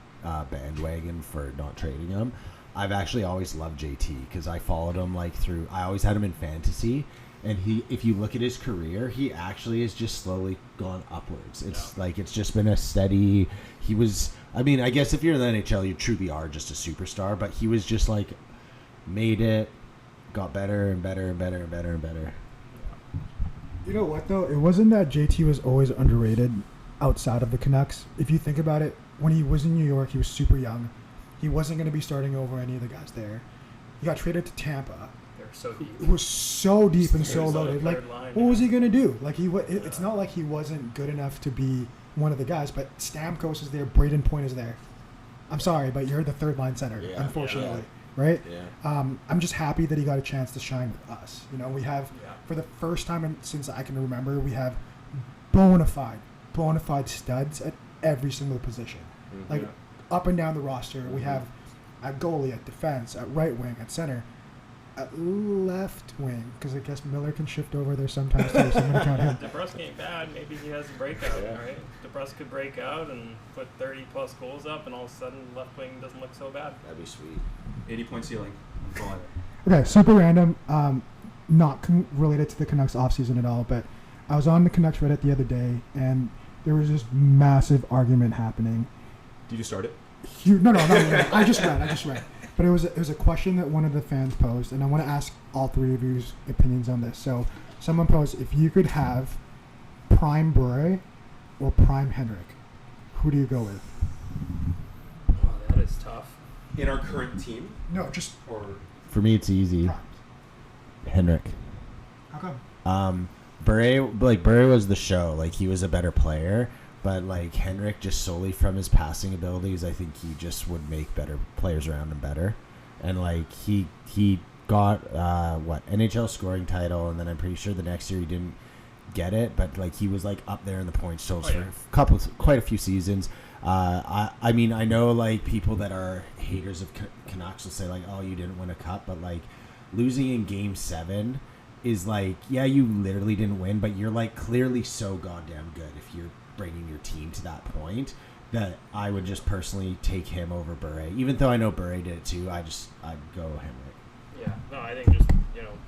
bandwagon for not trading him, I've actually always loved JT because I followed him like through. I always had him in fantasy, and if you look at his career, he actually has just slowly gone upwards. It's like it's just been a steady. He was. I mean, I guess if you're in the NHL, you truly are just a superstar. But he was just like made it, got better and better and better and better and better. You know what, though? It wasn't that JT was always underrated outside of the Canucks. If you think about it, when he was in New York, he was super young. He wasn't going to be starting over any of the guys there. He got traded to Tampa. They're so deep. It was so deep and so He was on the loaded. Like, third line, what yeah. was he going to do? Like, it's not like he wasn't good enough to be one of the guys, but Stamkos is there, Braden Point is there. I'm sorry, but you're the third line center, unfortunately. Right? Yeah. I'm just happy that he got a chance to shine with us. You know, we have, for the first time since I can remember, we have bona fide studs at every single position. Mm-hmm. Like, up and down the roster, we have at goalie, at defense, at right wing, at center, at left wing, because I guess Miller can shift over there sometimes too, so I'm going to count him. DeBrusk ain't bad. Maybe he has a breakout, right? DeBrusk could break out and put 30-plus goals up, and all of a sudden left wing doesn't look so bad. That'd be sweet. 80-point ceiling. I'm calling it. Okay, super random, not related to the Canucks offseason at all, but I was on the Canucks Reddit the other day, and there was this massive argument happening. Did you start it? No, I just read. But it was a question that one of the fans posed, and I want to ask all three of you's opinions on this. So someone posed, if you could have prime Bure or prime Henrik, who do you go with? Oh, that is tough. In our current team? No, just Or For me, it's easy. primes. Henrik. How come? Bure was the show. Like, he was a better player. But, like, Henrik, just solely from his passing abilities, I think he just would make better players around him better. And, like, he got, NHL scoring title, and then I'm pretty sure the next year he didn't get it. But, like, he was, like, up there in the points totals for quite a few seasons. I mean, I know, like, people that are haters of Canucks will say, like, oh, you didn't win a cup. But, like, losing in Game 7 is, like, yeah, you literally didn't win, but you're, like, clearly so goddamn good if you're bringing your team to that point that I would just personally take him over Bure. Even though I know Bure did it too, I'd go Henrik. Yeah, no, I think just,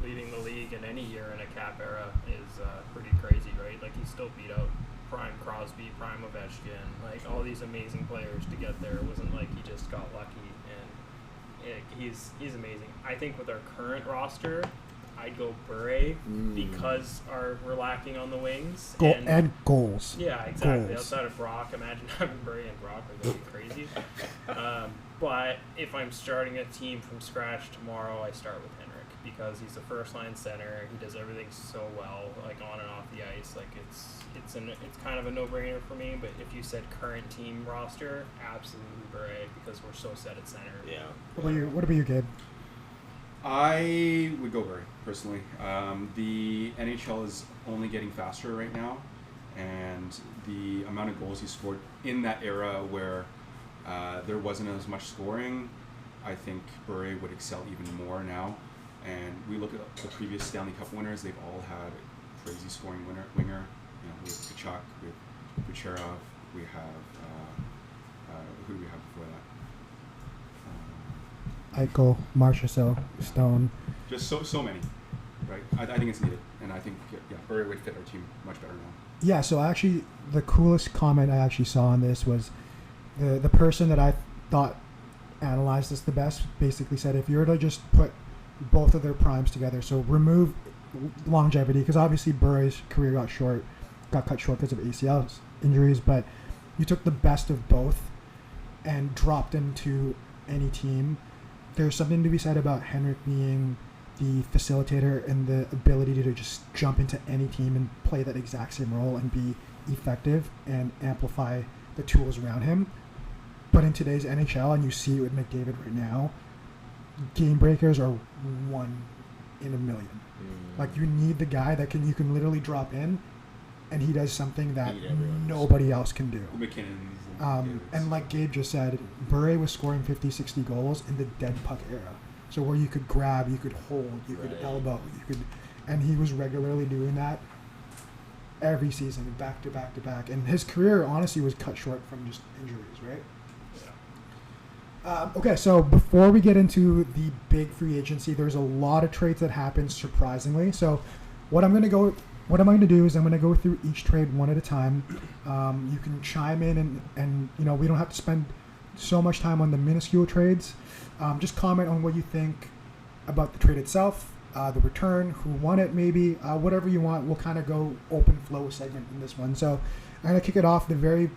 leading the league in any year in a cap era is pretty crazy, right? Like, he still beat out prime Crosby, prime Ovechkin, like, all these amazing players to get there. It wasn't like he just got lucky, and he's amazing. I think with our current roster, I'd go Bure because we're lacking on the wings. And goals. Yeah, exactly. Goals. Outside of Brock, imagine having Bure and Brock are going to be crazy. But if I'm starting a team from scratch tomorrow, I start with Henrik because he's a first-line center. He does everything so well, like on and off the ice. Like it's kind of a no-brainer for me. But if you said current team roster, absolutely Bure because we're so set at center. Yeah. What about you, Gabe? I would go Bure, personally. The NHL is only getting faster right now, and the amount of goals he scored in that era where there wasn't as much scoring, I think Bure would excel even more now. And we look at the previous Stanley Cup winners; they've all had a crazy scoring winger. We have Kachuk, we have Kucherov, we have who do we have before that? Eichel, Marchessault, Stone. Just so many, right? I think it's needed, and I think Bure would fit our team much better now. Yeah, so actually, the coolest comment I actually saw on this was the person that I thought analyzed this the best basically said if you were to just put both of their primes together, so remove longevity, because obviously Bure's career got cut short because of ACL injuries, but you took the best of both and dropped into any team. There's something to be said about Henrik being the facilitator and the ability to just jump into any team and play that exact same role and be effective and amplify the tools around him. But in today's NHL, and you see it with McDavid right now, game breakers are 1 in a million. Like, you need the guy that you can literally drop in and he does something that nobody else can do. McKinnon's And like Gabe just said, Bure was scoring 50, 60 goals in the dead puck era. So where you could grab, you could hold, you could elbow, and he was regularly doing that every season, back to back to back. And his career, honestly, was cut short from just injuries, right? Okay, so before we get into the big free agency, there's a lot of trades that happened surprisingly. So what I'm going to do is I'm going to go through each trade one at a time. You can chime in and we don't have to spend so much time on the minuscule trades. Just comment on what you think about the trade itself, the return, who won it maybe, whatever you want. We'll kind of go open flow segment in this one. So I'm going to kick it off. The very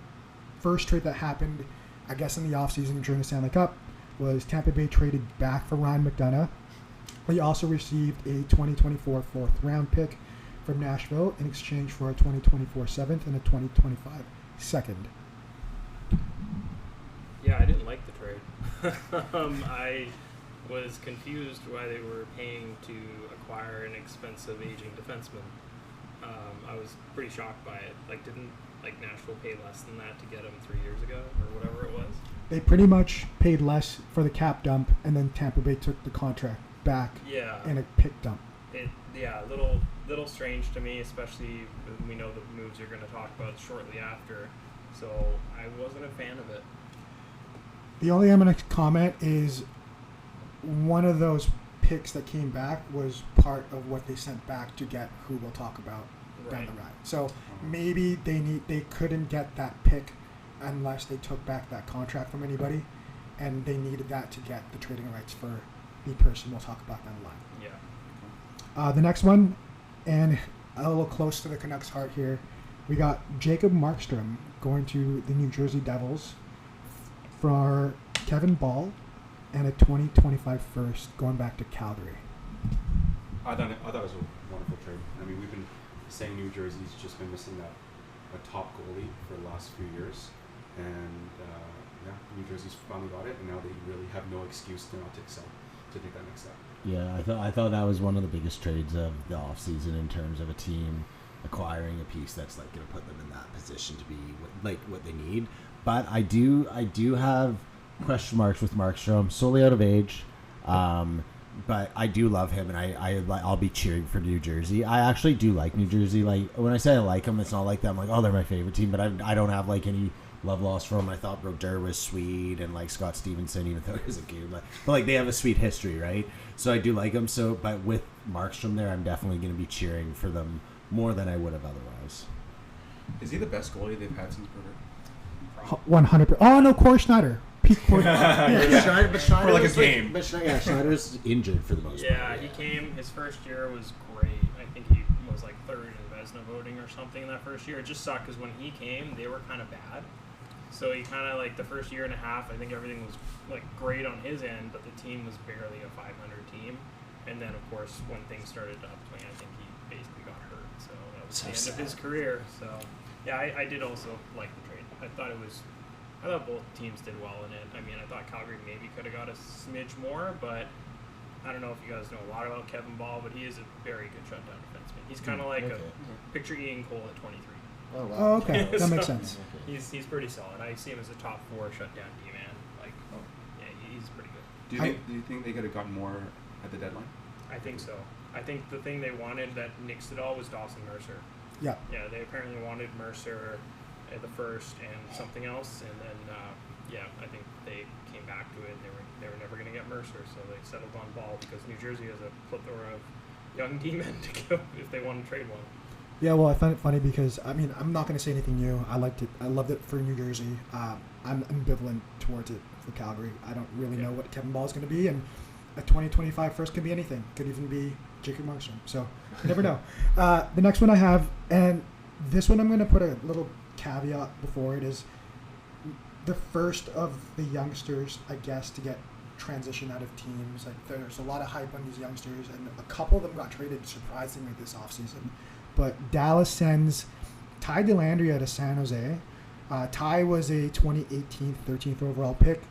first trade that happened, I guess in the offseason during the Stanley Cup, was Tampa Bay traded back for Ryan McDonough. He also received a 2024 fourth-round pick from Nashville in exchange for a 2024 seventh and a 2025 second. Yeah, I didn't like the trade. I was confused why they were paying to acquire an expensive aging defenseman. I was pretty shocked by it. Didn't Nashville pay less than that to get him 3 years ago or whatever it was? They pretty much paid less for the cap dump, and then Tampa Bay took the contract back in a pick dump. Little strange to me, especially when we know the moves you're going to talk about shortly after. So I wasn't a fan of it. The only I'm going to comment is one of those picks that came back was part of what they sent back to get who we'll talk about down the line. So maybe they couldn't get that pick unless they took back that contract from anybody, and they needed that to get the trading rights for the person we'll talk about down the line. Yeah. The next one, and a little close to the Canucks' heart here, we got Jacob Markstrom going to the New Jersey Devils for Kevin Ball and a 2025 first going back to Calgary. I thought it was a wonderful trade. I mean, we've been saying New Jersey's just been missing a top goalie for the last few years, and New Jersey's finally got it, and now they really have no excuse to not to take that next step. Yeah, I thought that was one of the biggest trades of the offseason in terms of a team acquiring a piece that's going to put them in that position to be what they need. But I do have question marks with Markstrom, solely out of age. But I do love him, and I'll be cheering for New Jersey. I actually do like New Jersey. When I say I like them, it's not like that I'm like, oh, they're my favorite team, but I don't have any love lost for them. I thought Brodeur was sweet, and Scott Stevenson, even though he was a kid, but they have a sweet history, right? So I do like them. So, but with Markstrom there, I'm definitely going to be cheering for them more than I would have otherwise. Is he the best goalie they've had since Brodeur? 100%. Oh no, Corey Schneider. Peak Corey. Schneider for a game. But Schneider's injured for the most part. Yeah, he came. His first year was great. I think he was third in Vezina voting or something in that first year. It just sucked because when he came, they were kind of bad. So he kind of the first year and a half, I think everything was great on his end, but the team was barely a 500 team. And then of course when things started to upswing, I think he basically got hurt. So that was the end of his career. So yeah, I did also like the trade. I thought both teams did well in it. I mean, I thought Calgary maybe could have got a smidge more, but I don't know if you guys know a lot about Kevin Ball, but he is a very good shutdown defenseman. He's kind of picture Ian Cole at 23. Oh, wow. Oh, okay. That makes sense. He's pretty solid. I see him as a top 4 shutdown D-man. Yeah, he's pretty good. Do you think they could have gotten more at the deadline? I think so. I think the thing they wanted that nixed it all was Dawson Mercer. Yeah. Yeah, they apparently wanted Mercer at the first and something else, and then I think they came back to it. They were never going to get Mercer, so they settled on Ball because New Jersey has a plethora of young D-men to go if they want to trade one. Yeah, well, I find it funny because I'm not going to say anything new. I liked it. I loved it for New Jersey. I'm ambivalent towards it for Calgary. I don't really know what Kevin Ball is going to be, and a 2025 first could be anything. Could even be Jacob Markstrom. So you never know. The next one I have, and this one I'm going to put a little caveat before it, is the first of the youngsters, I guess, to get transition out of teams. There's a lot of hype on these youngsters, and a couple of them got traded surprisingly this offseason. But Dallas sends Ty Dellandrea to San Jose. Ty was a 2018 13th overall pick,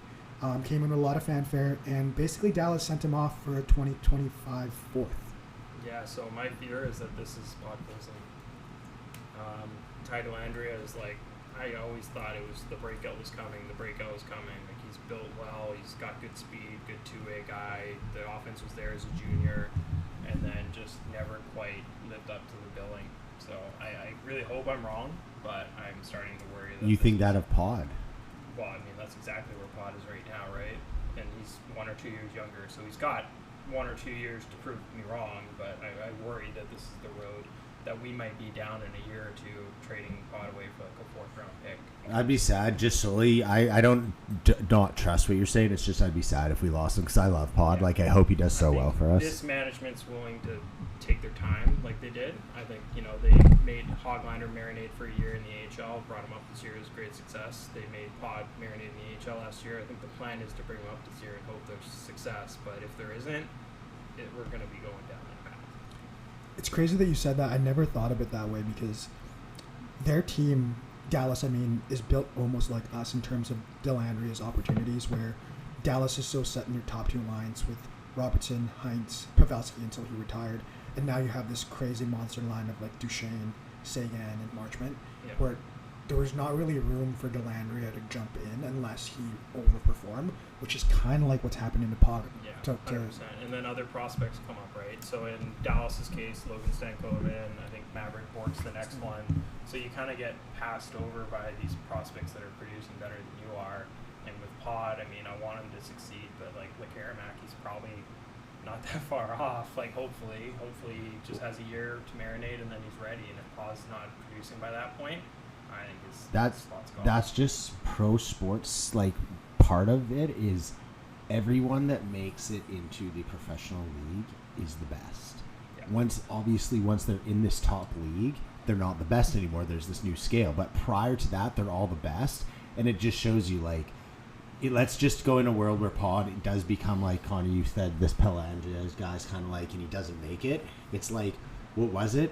came in with a lot of fanfare, and basically Dallas sent him off for a 2025 fourth. Yeah, so my fear is that this is spot closing. Ty Dellandrea is I always thought it was the breakout was coming. he's built well. He's got good speed, good two-way guy. The offense was there as a junior, and then just never quite lived up to the billing. So I really hope I'm wrong, but I'm starting to worry that You think that of Pod? Well, I mean, that's exactly where Pod is right now, right? And he's 1 or 2 years younger, so he's got 1 or 2 years to prove me wrong, but I worry that this is the road that we might be down in a year or two trading Pod away for like a 4th-round pick. I'd be sad just solely. I don't not trust what you're saying. It's just I'd be sad if we lost him because I love Pod. Yeah. Like, I hope he does so well for us. This management's willing to take their time like they did. I think, they made Hogliner marinate for a year in the AHL, brought him up this year. It was great success. They made Pod marinate in the AHL last year. I think the plan is to bring him up this year and hope there's success. But if there isn't, we're going to be going down that path. It's crazy that you said that. I never thought of it that way because their team, Dallas, is built almost like us in terms of Dellandria's opportunities, where Dallas is so set in their top 2 lines with Robertson, Heinz, Pavelski until he retired, and now you have this crazy monster line of like Duchesne, Sagan, and Marchment, where there was not really room for Dellandria to jump in unless he overperformed, which is kind of like what's happening to Pod. Yeah, 100%. And then other prospects come up, right? So in Dallas's case, Logan Stankoven, I think Maverick Bork's the next one. So you kind of get passed over by these prospects that are producing better than you are. And with Pod, I want him to succeed, but like Aramac, he's probably not that far off. Like hopefully he just has a year to marinate and then he's ready. And if Pod's not producing by that point, I think his spot's gone. That's just pro sports. Like, part of it is everyone that makes it into the professional league is the best. Yeah. Once they're in this top league, they're not the best anymore. There's this new scale, but prior to that, they're all the best, and it just shows you like. Let's just go in a world where Pod it does become like Connor, you said, this Pelangez guy's kind of like, and he doesn't make it. It's like, what was it?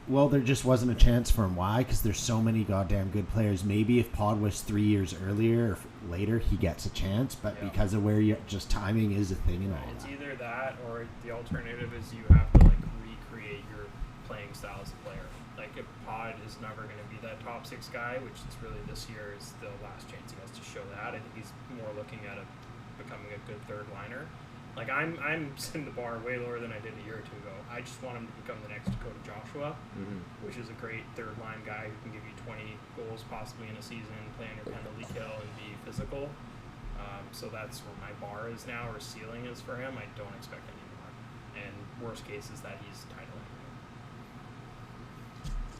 Well, there just wasn't a chance for him. Why? Because there's so many goddamn good players. Maybe if Pod was 3 years earlier or later, he gets a chance. But because of where just timing is a thing and all It's that. either that or the alternative is you have to like recreate your playing style as a player. Like if Pod is never going to be that top 6 guy, which is really this year is the last chance he has to show that. I think he's more looking at becoming a good 3rd liner. Like I'm setting the bar way lower than I did a year or 2 ago. I just want him to become the next Dakota Joshua, which is a great 3rd line guy who can give you 20 goals possibly in a season, play under penalty kill, and be physical. So that's where my bar is now, or ceiling is for him. I don't expect any more. And worst case is that he's title.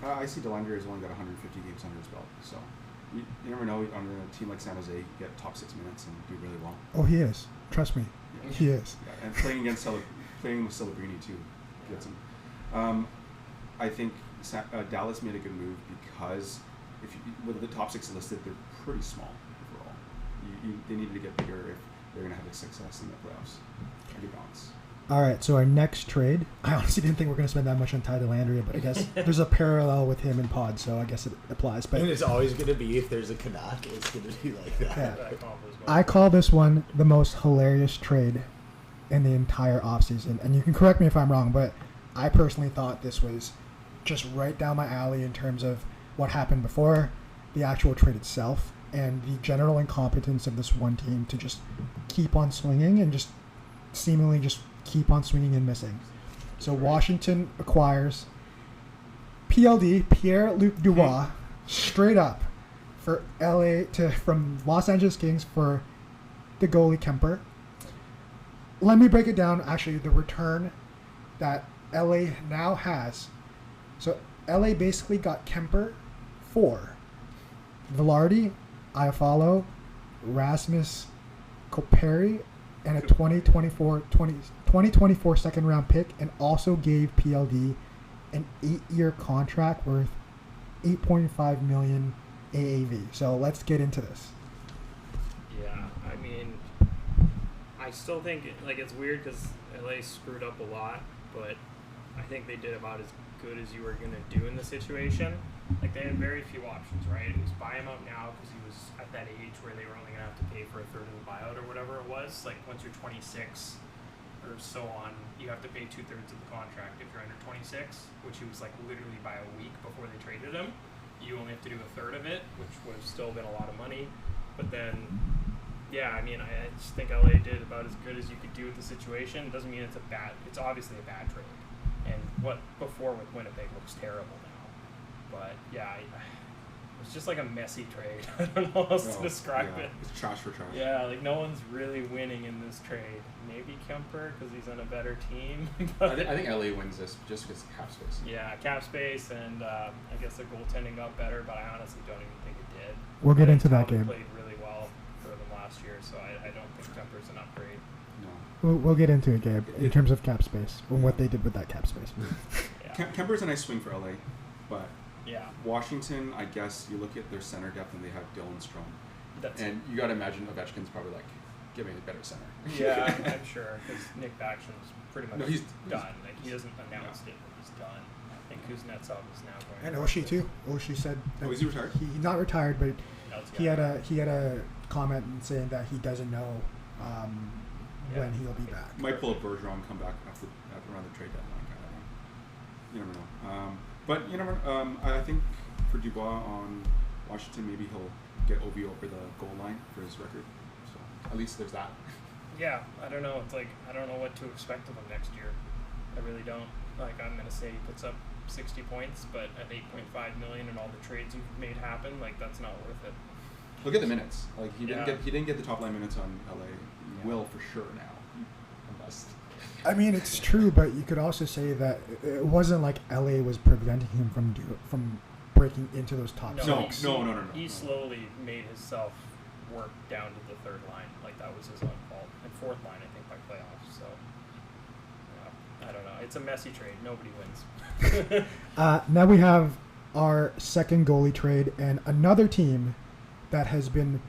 I see Dellandria has only got 150 games under his belt, so you never know. On a team like San Jose, you get top 6 minutes and do really well. Oh, he is. Trust me. Yeah. He is. Yeah, and playing with Celebrini too gets him. I think Dallas made a good move because with the top 6 listed, they're pretty small overall. They needed to get bigger if they're going to have a success in the playoffs. Pretty balanced. All right, so our next trade, I honestly didn't think we were going to spend that much on Ty Dellandria, but I guess there's a parallel with him and Pod, so I guess it applies. But And it's always going to be, if there's a Canuck, it's going to be like that. Yeah. I call this one the most hilarious trade in the entire offseason. And you can correct me if I'm wrong, but I personally thought this was just right down my alley in terms of what happened before the actual trade itself and the general incompetence of this one team to just keep on swinging and just seemingly just keep on swinging and missing. So Washington acquires PLD, Pierre-Luc Dubois, straight up for from Los Angeles Kings for the goalie Kemper. Let me break it down, actually, the return that LA now has. So LA basically got Kemper for Velarde, Iafallo, Rasmus Koperi, and a 2024 second round pick, and also gave PLD an 8-year contract worth $8.5 million AAV. So let's get into this. Yeah, I still think it's weird because LA screwed up a lot, but I think they did about as good as you were going to do in the situation. Like, they had very few options, right? It was buy him out now because he was at that age where they were only going to have to pay for a third of the buyout or whatever it was. Like, once you're 26 or so on, you have to pay 2/3 of the contract if you're under 26, which he was like literally by a week before they traded him. You only have to do a third of it, which would have still been a lot of money. But then Yeah, I mean, I just think LA did about as good as you could do with the situation. It doesn't mean it's obviously a bad trade. And what before with Winnipeg looks terrible now. But yeah, it's just like a messy trade. I don't know how else to describe it. It's trash for trash. Yeah, like no one's really winning in this trade. Maybe Kemper because he's on a better team. I think LA wins this just because cap space. Yeah, cap space, and I guess their goaltending got better, but I honestly don't even think it did. We'll get into that Talbot game. played really well for them last year, so I don't think Kemper's an upgrade. No. We'll get into it, Gabe, in terms of cap space and what they did with that cap space. Yeah. Kemper's a nice swing for LA, but Yeah. Washington, I guess you look at their center depth and they have Dylan Strome. And you got to imagine Ovechkin's probably like, give me a better center. Yeah, I'm sure, because Nick Backstrom's pretty much he's done. Like, he hasn't announced it, but he's done. I think Kuznetsov is now going. And Oshie too. Oshie said that is he retired? He's not retired, but he had Yeah. a comment saying that he doesn't know when he'll be back. Might pull a Bergeron, come back after around the trade deadline kind of thing. You never know. But you never. I think for Dubois on Washington, maybe he'll get Ovi over the goal line for his record. So At least there's that. Yeah, I don't know. It's like, I don't know what to expect of him next year. I really don't. Like, I'm going to say he puts up 60 points, but at $8.5 million and all the trades you've made happen, like, that's not worth it. Look at the minutes. Like he Yeah. didn't get the top line minutes on LA. He Yeah. will for sure now, unless. I mean, it's true, but you could also say that it wasn't like LA was preventing him from breaking into those top No, six. No. He slowly made himself work down to the third line. Like, that was his own fault. And fourth line, I think, by playoffs. So, yeah, I don't know. It's a messy trade. Nobody wins. Now we have our second goalie trade and another team that has been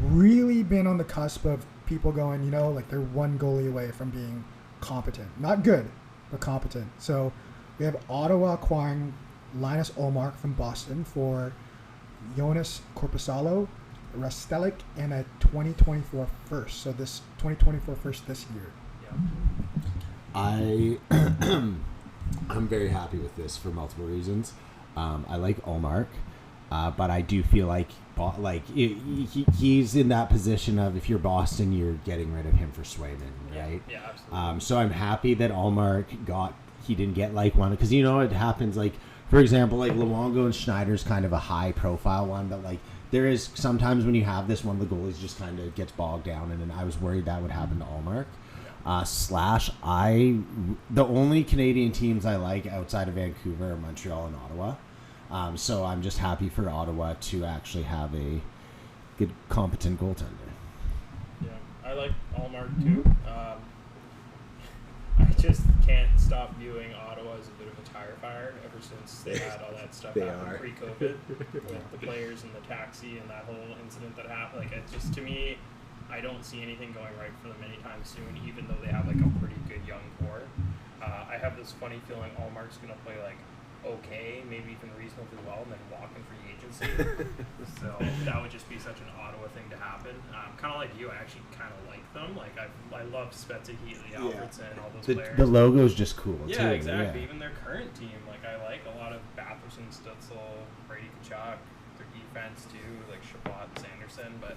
on the cusp of people going, like they're one goalie away from being competent. Not good, but competent. So we have Ottawa acquiring Linus Ullmark from Boston for Jonas Korpisalo, Rastelik, and a 2024 first. So this 2024 first this year. Yeah. I'm very happy with this for multiple reasons. I like Ullmark, but I do feel like he's in that position of, if you're Boston, you're getting rid of him for Swayman, right? Yeah, absolutely. So I'm happy that Ullmark he didn't get like one, because it happens, like, for example, like Luongo and Schneider's kind of a high profile one, but like there is sometimes when you have this, one of the goalies just kind of gets bogged down, and I was worried that would happen to Ullmark. The only Canadian teams I like outside of Vancouver are Montreal and Ottawa. So I'm just happy for Ottawa to actually have a good, competent goaltender. Yeah, I like Ullmark too. I just can't stop viewing Ottawa as a bit of a tire fire ever since they had all that stuff happen pre-COVID with the players and the taxi and that whole incident that happened. Like, it's just, to me, I don't see anything going right for them anytime soon, even though they have like a pretty good young core. I have this funny feeling Ullmark's going to play like okay, maybe even reasonably well, and then walk in free agency. So that would just be such an Ottawa thing to happen. Kind of like you, I actually kind of like them. Like, I love Spezza, Heatley, Alfredson, all those players. The logo's just cool, too. Yeah, exactly. Even their current team, like, I like a lot of Batherson, Stutzel, Brady Tkachuk, their defense too, like Chabot and Sanderson, but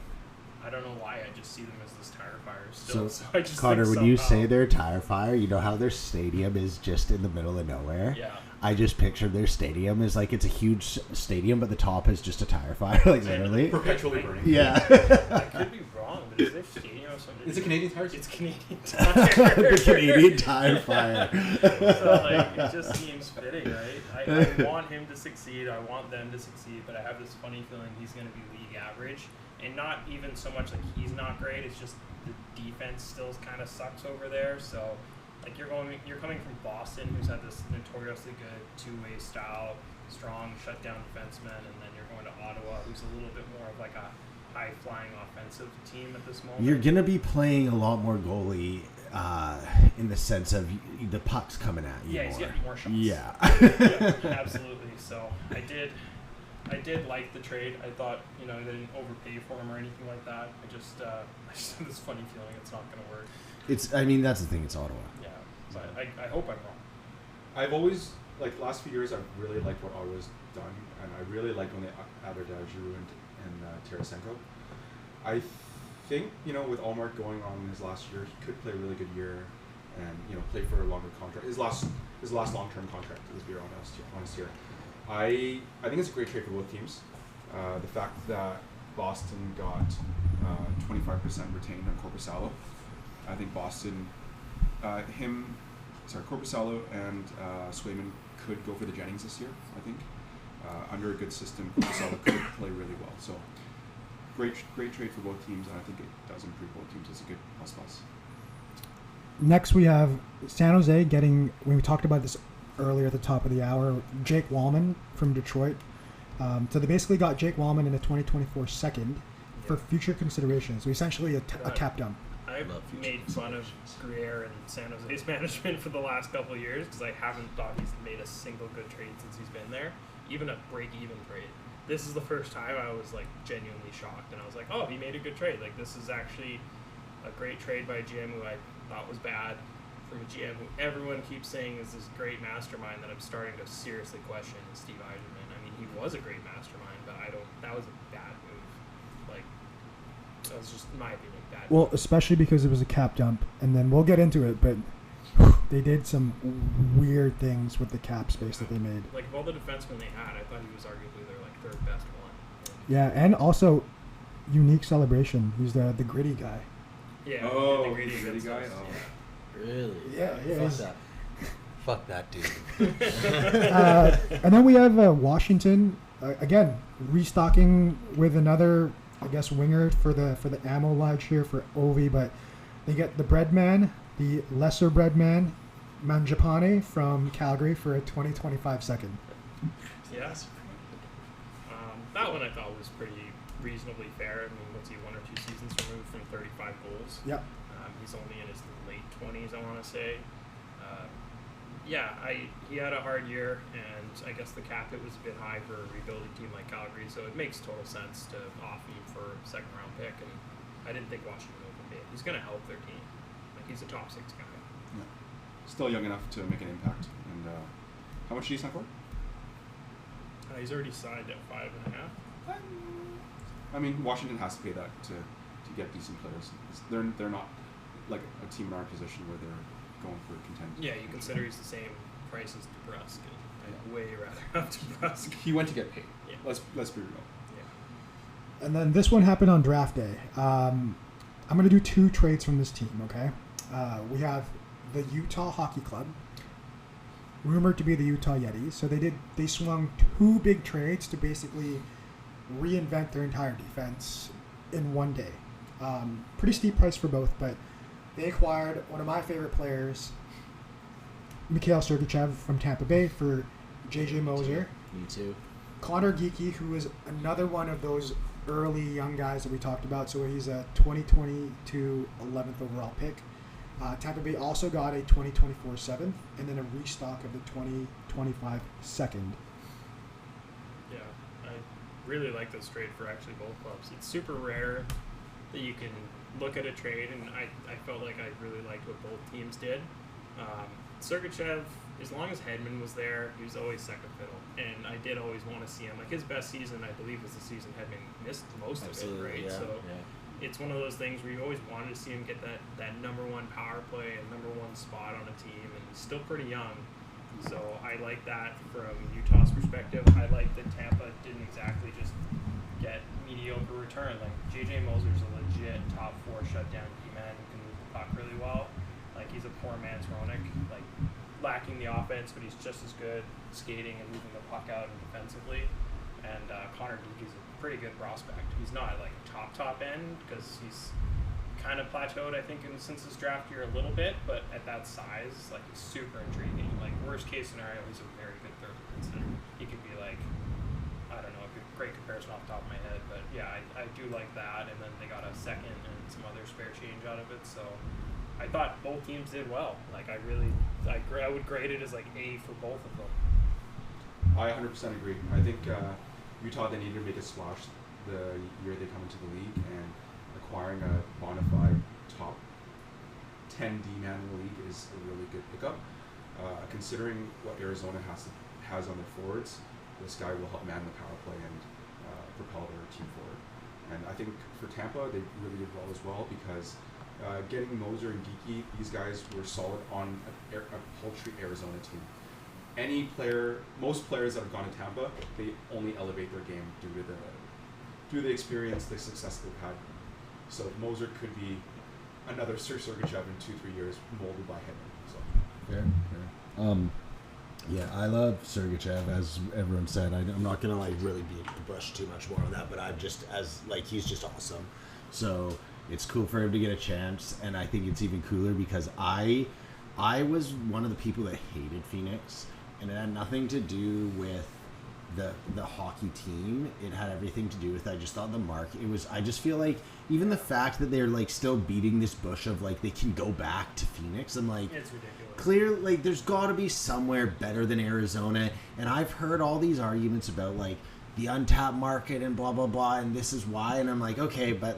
I don't know why, I just see them as this tire fire still. So I just Connor, think when you somehow- say they're a tire fire, you know how their stadium is just in the middle of nowhere? Yeah. I just pictured their stadium as like, it's a huge stadium, but the top is just a tire fire, like literally. Perpetually burning. Yeah. I could be wrong, but is their stadium or something? It's a Canadian Tire. It's Canadian Tire. The Canadian Tire Fire. So, like, it just seems fitting, right? I want him to succeed. I want them to succeed, but I have this funny feeling he's going to be league average. And not even so much like he's not great, it's just the defense still kind of sucks over there. So, like, you're coming from Boston, who's had this notoriously good two-way style, strong shutdown defenseman, and then you're going to Ottawa, who's a little bit more of like a high-flying offensive team at this moment. You're going to be playing a lot more goalie in the sense of the puck's coming at you. Yeah, he's getting more shots. Yeah. Yeah, absolutely. So I did like the trade. I thought, they didn't overpay for him or anything like that. I just have this funny feeling it's not going to work. That's the thing. It's Ottawa. Yeah, but I hope I'm wrong. I've always, like, last few years, I've really liked what Ottawa's done, and I really liked when they added Giroux and Tarasenko. I think, with Allmark going on his last year, he could play a really good year and, play for a longer contract. His last long-term contract, let's be honest here. I think it's a great trade for both teams. The fact that Boston got 25% retained on Korpisalo. I think Boston, Korpisalo and Swayman could go for the Jennings this year, I think. Under a good system, Korpisalo could play really well. So great trade for both teams, and I think it does improve both teams. It's a good plus. Next, we have San Jose getting, when we talked about this earlier at the top of the hour, Jake Wallman from Detroit. So they basically got Jake Wallman in a 2024 second for future considerations. So essentially a cap dump. I've made fun of Greer and San Jose's management for the last couple of years because I haven't thought he's made a single good trade since he's been there, even a break-even trade. This is the first time I was like genuinely shocked, and I was like, oh, he made a good trade. Like, this is actually a great trade by a GM who I thought was bad, from a GM who everyone keeps saying is this great mastermind that I'm starting to seriously question, Steve Yzerman. I mean, he was a great mastermind, but that was a bad move. Like, that was just, in my opinion, bad. Well, especially because it was a cap dump, and then we'll get into it, but they did some weird things with the cap space that they made. Like, of all the defensemen they had, I thought he was arguably their like third best one. Yeah, and also unique celebration. He's the gritty guy. Yeah. Oh, the gritty guy. us. Oh. Yeah. Really? Yeah. Fuck that dude. And then we have Washington again restocking with another, I guess, winger for the ammo line here for Ovi, but they get the bread man, the lesser bread man, Manjapane from Calgary for a 2025 second. Yes. That one I thought was pretty reasonably fair. I mean, what's he, 1 or 2 seasons removed from 35 goals? Yep. He's only in his late 20s, I want to say. He had a hard year, and I guess the cap hit was a bit high for a rebuilding team like Calgary, so it makes total sense to offer him for a second-round pick, and I didn't think Washington would pay. He's going to help their team. Like, he's a top 6 guy. Yeah. Still young enough to make an impact. And how much did he sign for? He's already signed at 5.5. I mean, Washington has to pay that to get decent players. They're not like a team in our position where they're going for contention. Yeah, you consider he's the same price as DeBrusque, and I'd way rather have DeBrusque. He went to get paid. Yeah. Let's be real. Yeah. And then this one happened on draft day. I'm going to do 2 trades from this team, okay? We have the Utah Hockey Club, rumored to be the Utah Yetis. So they swung 2 big trades to basically reinvent their entire defense in one day. Pretty steep price for both, but they acquired one of my favorite players, Mikhail Sergachev from Tampa Bay, for J.J. Moser. Me too. Connor Geeky, who is another one of those early young guys that we talked about. So he's a 2022 11th overall pick. Tampa Bay also got a 2024 7th, and then a restock of the 2025 second. Yeah, I really like this trade for actually both clubs. It's super rare that you can look at a trade, and I felt like I really liked what both teams did. Sergachev, as long as Hedman was there, he was always second fiddle, and I did always want to see him. Like, his best season, I believe, was the season Hedman missed most of it, right? Yeah, so yeah. it's one of those things where you always wanted to see him get that number 1 power play and number 1 spot on a team, and he's still pretty young. So I like that from Utah's perspective. I like that Tampa didn't exactly just get mediocre return. Like, J.J. Moser's a legit top 4 shutdown D-man who can move the puck really well. Like, he's a poor man's Roenick, like, lacking the offense, but he's just as good skating and moving the puck out and defensively. And Connor Geeky's a pretty good prospect. He's not like a top end because he's kind of plateaued, I think, since his draft year a little bit, but at that size, like, he's super intriguing. Like, worst case scenario, he's a very good third defenseman. He could be like, I don't know, a great comparison off the top of my head, but yeah, I do like that. And then they got a second and some other spare change out of it, so I thought both teams did well. Like, I would grade it as like A for both of them. I 100% agree. I think Utah, they needed to make a splash the year they come into the league, and acquiring a bona fide top 10 D-man in the league is a really good pickup. Considering what Arizona has on their forwards, this guy will help man the power play and propel their team forward. And I think for Tampa, they really did well as well because getting Moser and Geeky, these guys were solid on a paltry Arizona team. Most players that have gone to Tampa, they only elevate their game due to the experience, the success they've had. So Moser could be another Sir Sergachev in 2-3 years, molded by him. So. Fair. Yeah, I love Sergachev, as everyone said. I'm not gonna really beat the bush too much more on that, but he's just awesome. So it's cool for him to get a chance, and I think it's even cooler because I was one of the people that hated Phoenix, and it had nothing to do with the hockey team. It had everything to do with, I just thought the market. I just feel like even the fact that they're still beating this bush of they can go back to Phoenix. I'm like, it's ridiculous. Clear, there's got to be somewhere better than Arizona, and I've heard all these arguments about the untapped market and blah blah blah, and this is why, and I'm like, okay, but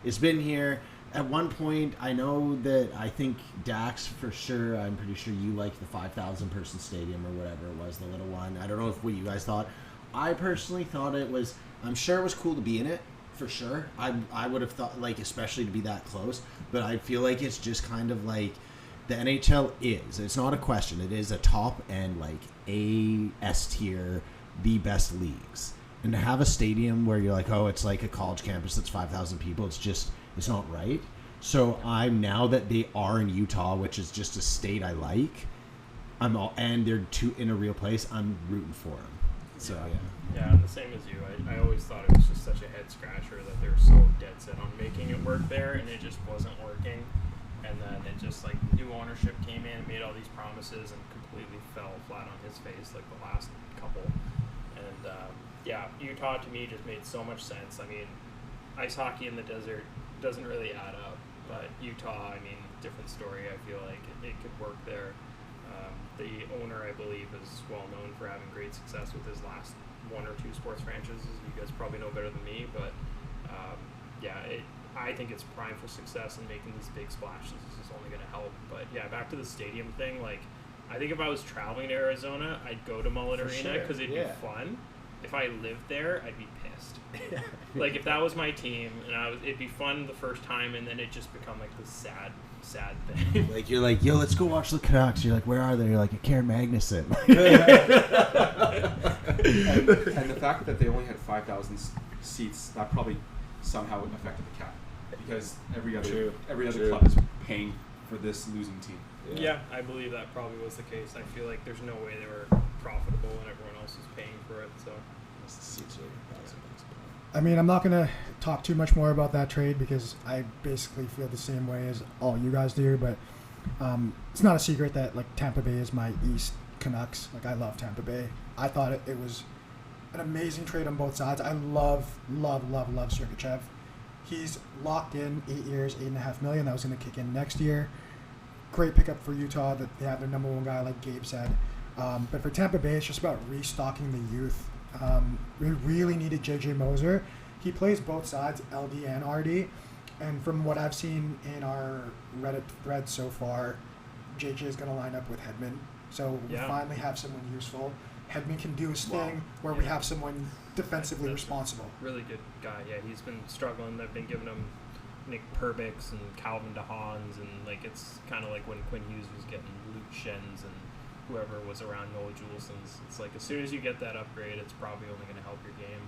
it's been here. At one point, I know that I think Dax for sure. I'm pretty sure you liked the 5,000 person stadium or whatever it was, the little one. I don't know what you guys thought. I personally thought it was. I'm sure it was cool to be in it for sure. I would have thought especially to be that close, but I feel like it's just kind of the NHL is. It's not a question. It is a top end, A S tier, the best leagues. And to have a stadium where you're it's like a college campus that's 5,000 people, it's not right. So now that they are in Utah, which is just a state I like, and they're in a real place, I'm rooting for them. So yeah, the same as you. I always thought it was just such a head scratcher that they were so dead set on making it work there, and it just wasn't working. And then it just new ownership came in and made all these promises and completely fell flat on his face the last couple. And Utah to me just made so much sense. I mean, ice hockey in the desert doesn't really add up, but Utah, different story. I feel like it could work there. The owner, I believe, is well known for having great success with his last 1 or 2 sports franchises. You guys probably know better than me, but I think it's prime for success, and making these big splashes is only going to help. But back to the stadium thing. I think if I was traveling to Arizona, I'd go to Mullet Arena because it'd be fun. If I lived there, I'd be pissed. If that was my team, and it'd be fun the first time, and then it just become this sad thing. You're yo, let's go watch the Canucks. You're where are they? You're at Karen Magnuson. and the fact that they only had 5,000 seats, that probably somehow affected the cap, because every other club is paying for this losing team. Yeah, I believe that probably was the case. I feel like there's no way they were profitable and everyone else is paying for it. So I'm not going to talk too much more about that trade because I basically feel the same way as all you guys do, but it's not a secret that Tampa Bay is my East Canucks. I love Tampa Bay. I thought it was an amazing trade on both sides. I love Sergachev. He's locked in 8 years, $8.5 million. That was going to kick in next year. Great pickup for Utah that they have their number one guy, like Gabe said. But for Tampa Bay, it's just about restocking the youth. We really needed JJ Moser. He plays both sides, LD and RD. And from what I've seen in our Reddit thread so far, JJ is going to line up with Hedman. So we finally have someone useful. Hedman can do his thing where we have someone defensively responsible. Really good guy. Yeah, he's been struggling. They've been giving him Nick Perbix and Calvin DeHaans, and it's kind of like when Quinn Hughes was getting Luke Shens and whoever was around Noah Julesen's. It's as soon as you get that upgrade, it's probably only going to help your game.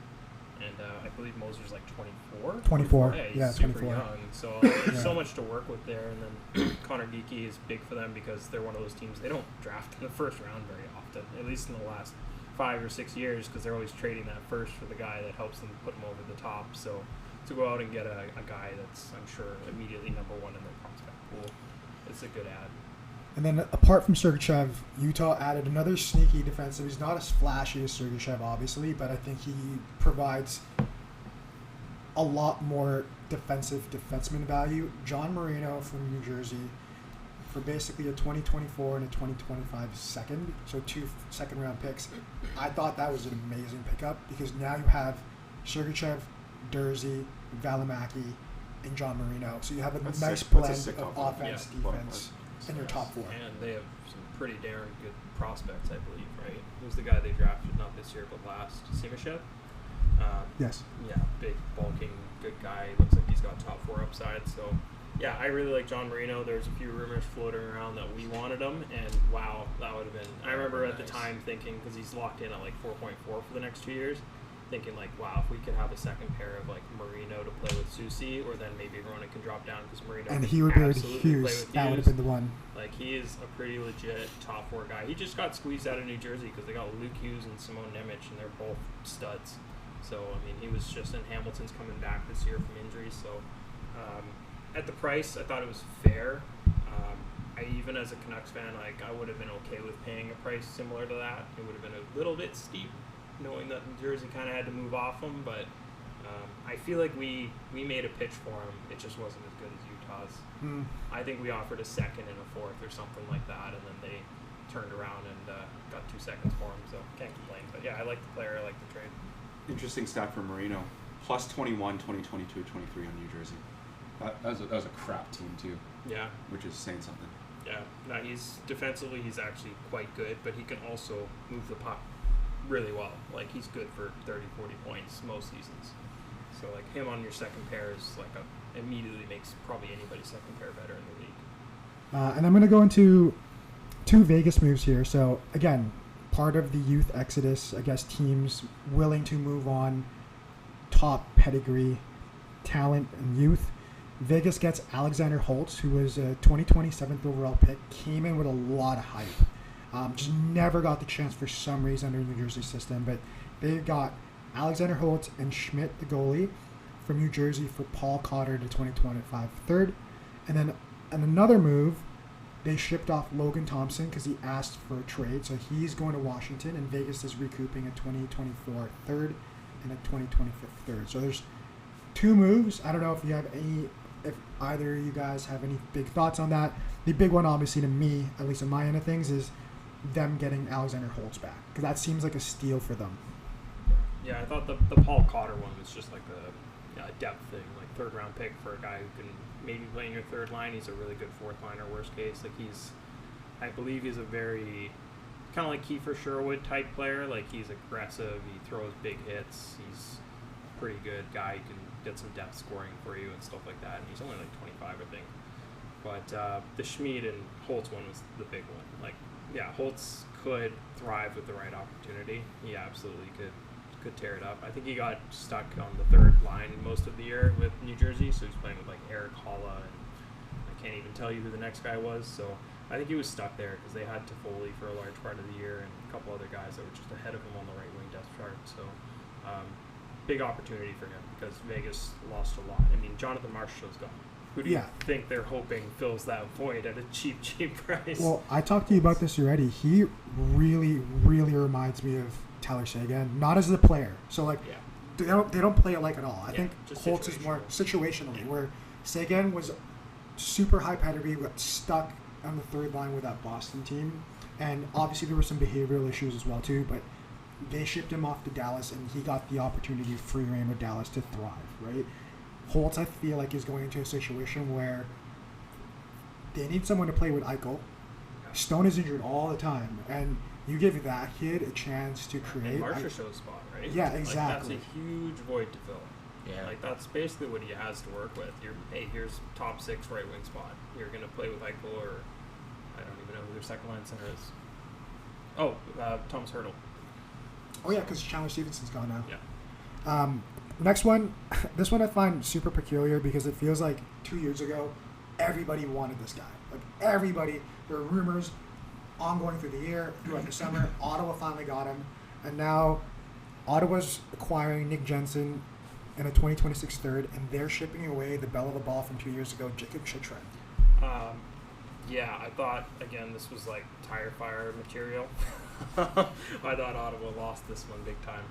And I believe Moser's 24? 24. Yeah, he's super 24. young. So there's so much to work with there. And then Connor Geeky is big for them because they're one of those teams. They don't draft in the first round very often, at least in the last 5 or 6 years, because they're always trading that first for the guy that helps them put them over the top. So to go out and get a guy that's, I'm sure, immediately number one in their prospect pool, it's a good ad. And then apart from Sergachev, Utah added another sneaky defensive. He's not as flashy as Sergachev, obviously, but I think he provides a lot more defenseman value. John Marino from New Jersey for basically a 2024 and a 2025 second, so 2 second-round picks. I thought that was an amazing pickup because now you have Sergachev, Dursey, Valimaki, and John Marino. So you have a nice blend of offense, defense in your top four. And they have some pretty darn good prospects, I believe, right? Who's the guy they drafted, not this year, but last? Simashev? Yes. Yeah, big, bulking, good guy. Looks like he's got top 4 upside. So, yeah, I really like John Marino. There's a few rumors floating around that we wanted him, and wow, that would have been. I remember at the time thinking, because he's locked in at like 4.4 for the next 2 years, thinking like, wow, if we could have a second pair of like Marino to play with Susi, or then maybe Ronan can drop down because Marino And he would be with absolutely Hughes. play with That would Hughes. have been the one. Like, he is a pretty legit top 4 guy. He just got squeezed out of New Jersey because they got Luke Hughes and Simone Nemec, and they're both studs. So, I mean, he was just in Hamilton's coming back this year from injury. So, at the price, I thought it was fair. I even as a Canucks fan, like, I would have been okay with paying a price similar to that. It would have been a little bit steep, knowing that New Jersey kind of had to move off him. But I feel like we made a pitch for him. It just wasn't as good as Utah's. I think we offered a second and a fourth or something like that, and then they turned around and got 2 seconds for him. So can't complain. But yeah, I like the player. I like the trade. Interesting stat for Marino. Plus 21, 2022, 23 on New Jersey. That was a crap team too, Yeah. Which is saying something. Yeah. No, he's defensively, he's actually quite good, but he can also move the puck really well. Like, he's good for 30, 40 points most seasons. So, like, him on your second pair is like immediately makes probably anybody's second pair better in the league. And I'm going to go into 2 Vegas moves here. So, again, part of the youth exodus, I guess teams willing to move on top pedigree, talent, and youth. Vegas gets Alexander Holtz, who was a 2020 7th overall pick, came in with a lot of hype. Just never got the chance for some reason under the New Jersey system, but they got Alexander Holtz and Schmidt, the goalie, from New Jersey for Paul Cotter, the 2025 third. And then in another move, they shipped off Logan Thompson because he asked for a trade, so he's going to Washington, and Vegas is recouping a 2024 third and a 2025 third. So there's 2 moves. I don't know if you have if either of you guys have any big thoughts on that. The big one, obviously, to me, at least on my end of things, is them getting Alexander Holtz back, because that seems like a steal for them. Yeah, I thought the Paul Cotter one was just like a depth thing, like 3rd round pick for a guy who can maybe play in your 3rd line. He's a really good 4th liner, worst case. Like, I believe he's a very kind of like Kiefer Sherwood type player. Like, he's aggressive, he throws big hits, he's a pretty good guy. He can get some depth scoring for you and stuff like that. And he's only like 25, I think. But the Schmid and Holtz one was the big one. Like, yeah, Holtz could thrive with the right opportunity. He absolutely could tear it up. I think he got stuck on the 3rd line most of the year with New Jersey, so he's playing with like Eric Holla, and I can't even tell you who the next guy was. So I think he was stuck there because they had Toffoli for a large part of the year and a couple other guys that were just ahead of him on the right wing depth chart. So big opportunity for him because Vegas lost a lot. I mean, Jonathan Marchessault's gone. Who do you think they're hoping fills that void at a cheap price? Well, I talked to you about this already. He really, really reminds me of Tyler Seguin, not as the player. So, like, they don't play it like at all. I think Holtz is more situationally, where Seguin was super high pedigree, got stuck on the 3rd line with that Boston team. And obviously there were some behavioral issues as well, too, but they shipped him off to Dallas, and he got the opportunity free reign with Dallas to thrive, right? Holtz, I feel like, is going into a situation where they need someone to play with Eichel. Stone is injured all the time, and you give that kid a chance to create. And Marchessault's spot, right? Yeah, exactly. Like, that's a huge void to fill. Yeah. Like, that's basically what he has to work with. Here's top 6 right wing spot. You're going to play with Eichel, or I don't even know who their second line center is. Oh, Thomas Hertl. Oh, yeah, because Chandler Stevenson's gone now. Yeah. Next one, this one I find super peculiar because it feels like 2 years ago, everybody wanted this guy. Like, everybody. There were rumors ongoing through the year, throughout the summer. Ottawa finally got him. And now Ottawa's acquiring Nick Jensen in a 2026 third, and they're shipping away the belle of the ball from 2 years ago, Jacob Chychrun. Yeah, I thought, again, this was like tire fire material. I thought Ottawa lost this one big time.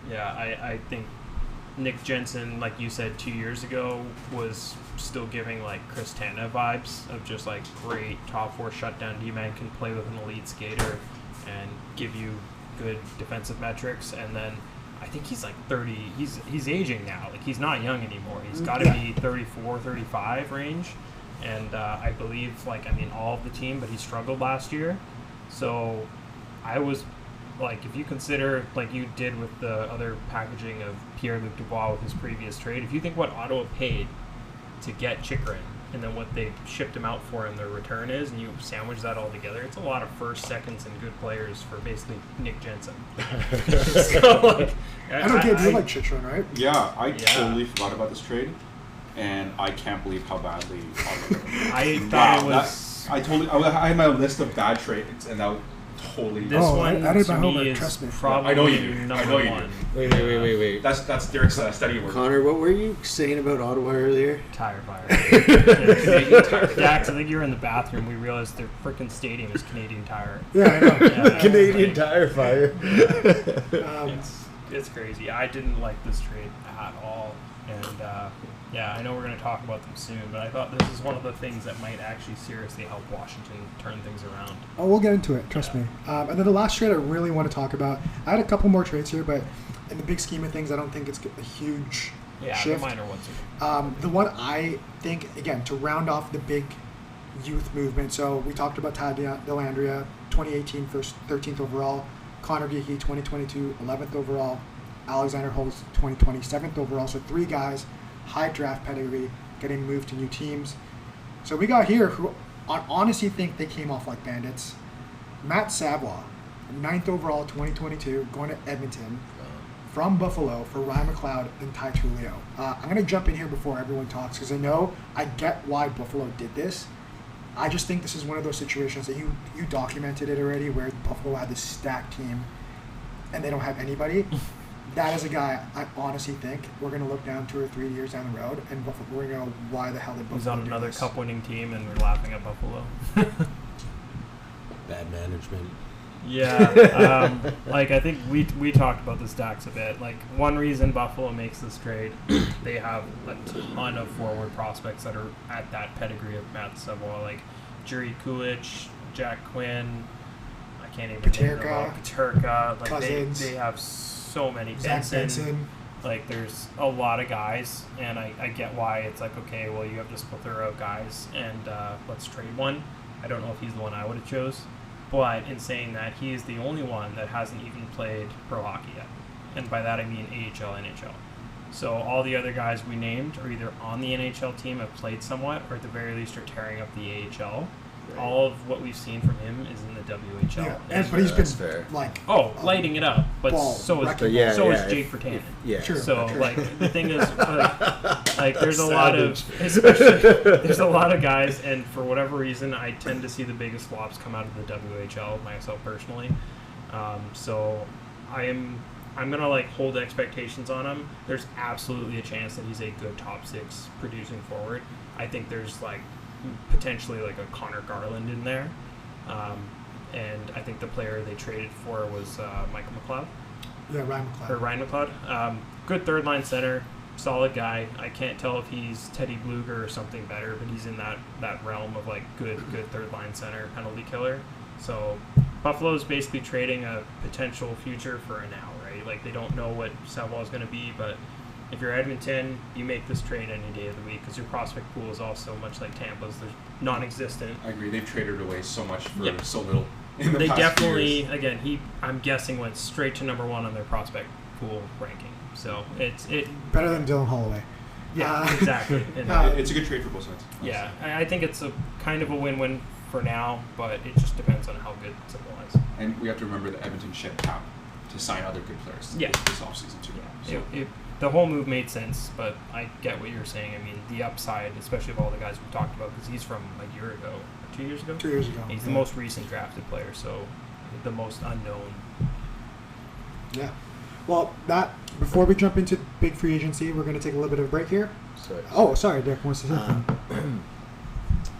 Yeah, I think Nick Jensen, like you said 2 years ago, was still giving like Chris Tanev vibes of just like great top 4 shutdown D-man, can play with an elite skater and give you good defensive metrics. And then I think he's like 30. He's aging now. Like, he's not young anymore. He's got to be 34, 35 range. And I believe, all of the team, but he struggled last year. So I was like if you consider like you did with the other packaging of Pierre-Luc Dubois with his previous trade, if you think what Ottawa paid to get Chychrun and then what they shipped him out for in their return is, and you sandwich that all together, it's a lot of first, seconds, and good players for basically Nick Jensen. So, like, I know, Gabe, you like Chychrun, right? Yeah, I totally forgot about this trade, and I can't believe how badly I thought it was. I had my list of bad trades, and that was totally. This one I did to my me homework, is trust me. probably I know you do. number I know you do. one. Wait. That's Derek's study work. Connor, what were you saying about Ottawa earlier? Tire fire. Canadian Tire. Dax, I think you were in the bathroom. We realized their freaking stadium is Canadian Tire. Yeah, I know. Yeah, Canadian like, Tire Fire. It's crazy. I didn't like this trade at all, and I know we're going to talk about them soon, but I thought this is one of the things that might actually seriously help Washington turn things around. Oh, we'll get into it. Trust me. And then the last trade I really want to talk about. I had a couple more trades here, but in the big scheme of things, I don't think it's a huge shift. The minor ones. The one I think, again, to round off the big youth movement. So we talked about Tad Dellandrea, 2018 first 13th overall. Connor Geeky, 2022 11th overall. Alexander Holtz, 2020 7th overall. So 3 guys, high draft pedigree, getting moved to new teams. So we got here who I honestly think they came off like bandits. Matt Savoie, 9th overall 2022, going to Edmonton from Buffalo for Ryan McLeod and Ty Tullio. I'm going to jump in here before everyone talks because I get why Buffalo did this. I just think this is one of those situations that you documented it already where Buffalo had this stacked team and they don't have anybody. That is a guy I honestly think we're going to look down 2 or 3 years down the road and we're going to know why the hell did Buffalo He's on do another this. cup-winning team, and we're laughing at Buffalo. Bad management. Yeah, like I think we talked about the Dax a bit. Like one reason Buffalo makes this trade, they have a ton of forward prospects that are at that pedigree of Matt Savoie, like Jiri Kulich, Jack Quinn. I can't even name them all. Paterka. Like Cousins. they have so many. Zach Benson. Like there's a lot of guys, and I get why it's like, okay, well you have this plethora of guys, and let's trade one. I don't know if he's the one I would have chose. But in saying that, he is the only one that hasn't even played pro hockey yet. And by that I mean AHL, NHL. So all the other guys we named are either on the NHL team, have played somewhat, or at the very least are tearing up the AHL. Right. All of what we've seen from him is in the WHL. Yeah, but he's been fair. like lighting it up. But so is Jake Vertanen. Yeah, sure. So sure. like the thing is, like there's a lot of, especially there's a lot of guys, and for whatever reason, I tend to see the biggest flops come out of the WHL myself personally. So I'm gonna like hold expectations on him. There's absolutely a chance that he's a good top 6 producing forward. I think there's like potentially like a Connor Garland in there, and I think the player they traded for was Michael McLeod. Yeah, Ryan McLeod. Or Ryan McLeod. Good third line center, solid guy. I can't tell if he's Teddy Bluger or something better, but he's in that realm of like good third line center, penalty killer. So Buffalo's basically trading a potential future for a now, right? Like they don't know what Savoie is going to be, but if you're Edmonton, you make this trade any day of the week because your prospect pool is also much like Tampa's. They're non-existent. I agree. They've traded away so much for so little. They definitely, again, I'm guessing went straight to number 1 on their prospect pool ranking. So it's better than Dylan Holloway. Yeah, exactly. And, it's a good trade for both sides. Yeah, I think it's a kind of a win-win for now, but it just depends on how good Savoie is. And we have to remember that Edmonton shed cap to sign other good players this offseason too. Yeah. So. The whole move made sense, but I get what you're saying. I mean, the upside, especially of all the guys we talked about, because he's from a year ago, 2 years ago? 2 years ago. He's the most recent drafted player, so the most unknown. Yeah. Well, before we jump into big free agency, we're going to take a little bit of a break here. Sorry, Derek wants to say something.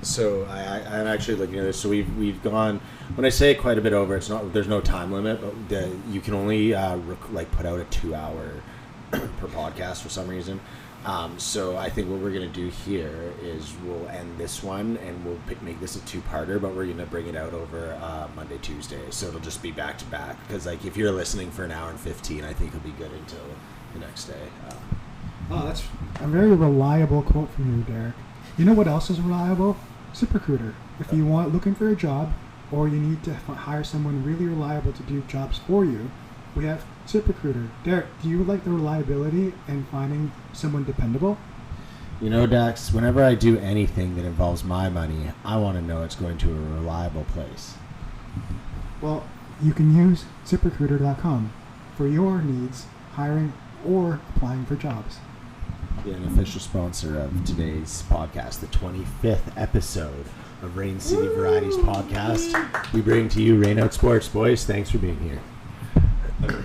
So I'm actually looking at this. So we've gone. When I say quite a bit over, it's not. There's no time limit, but you can only put out a 2-hour per podcast for some reason. So I think what we're going to do here is we'll end this one and we'll make this a 2-parter, but we're going to bring it out over Monday, Tuesday. So it'll just be back to back because like if you're listening for an hour and 15, I think it'll be good until the next day. That's a very reliable quote from you, Derek. You know what else is reliable? ZipRecruiter. If you want looking for a job, or you need to hire someone really reliable to do jobs for you, we have ZipRecruiter. Derek, do you like the reliability and finding someone dependable? You know, Dax, whenever I do anything that involves my money, I want to know it's going to a reliable place. Well, you can use ZipRecruiter.com for your needs, hiring or applying for jobs. An official sponsor of today's podcast, the 25th episode of Rain City Varieties Podcast. We bring to you RainOut Sports. Boys, thanks for being here.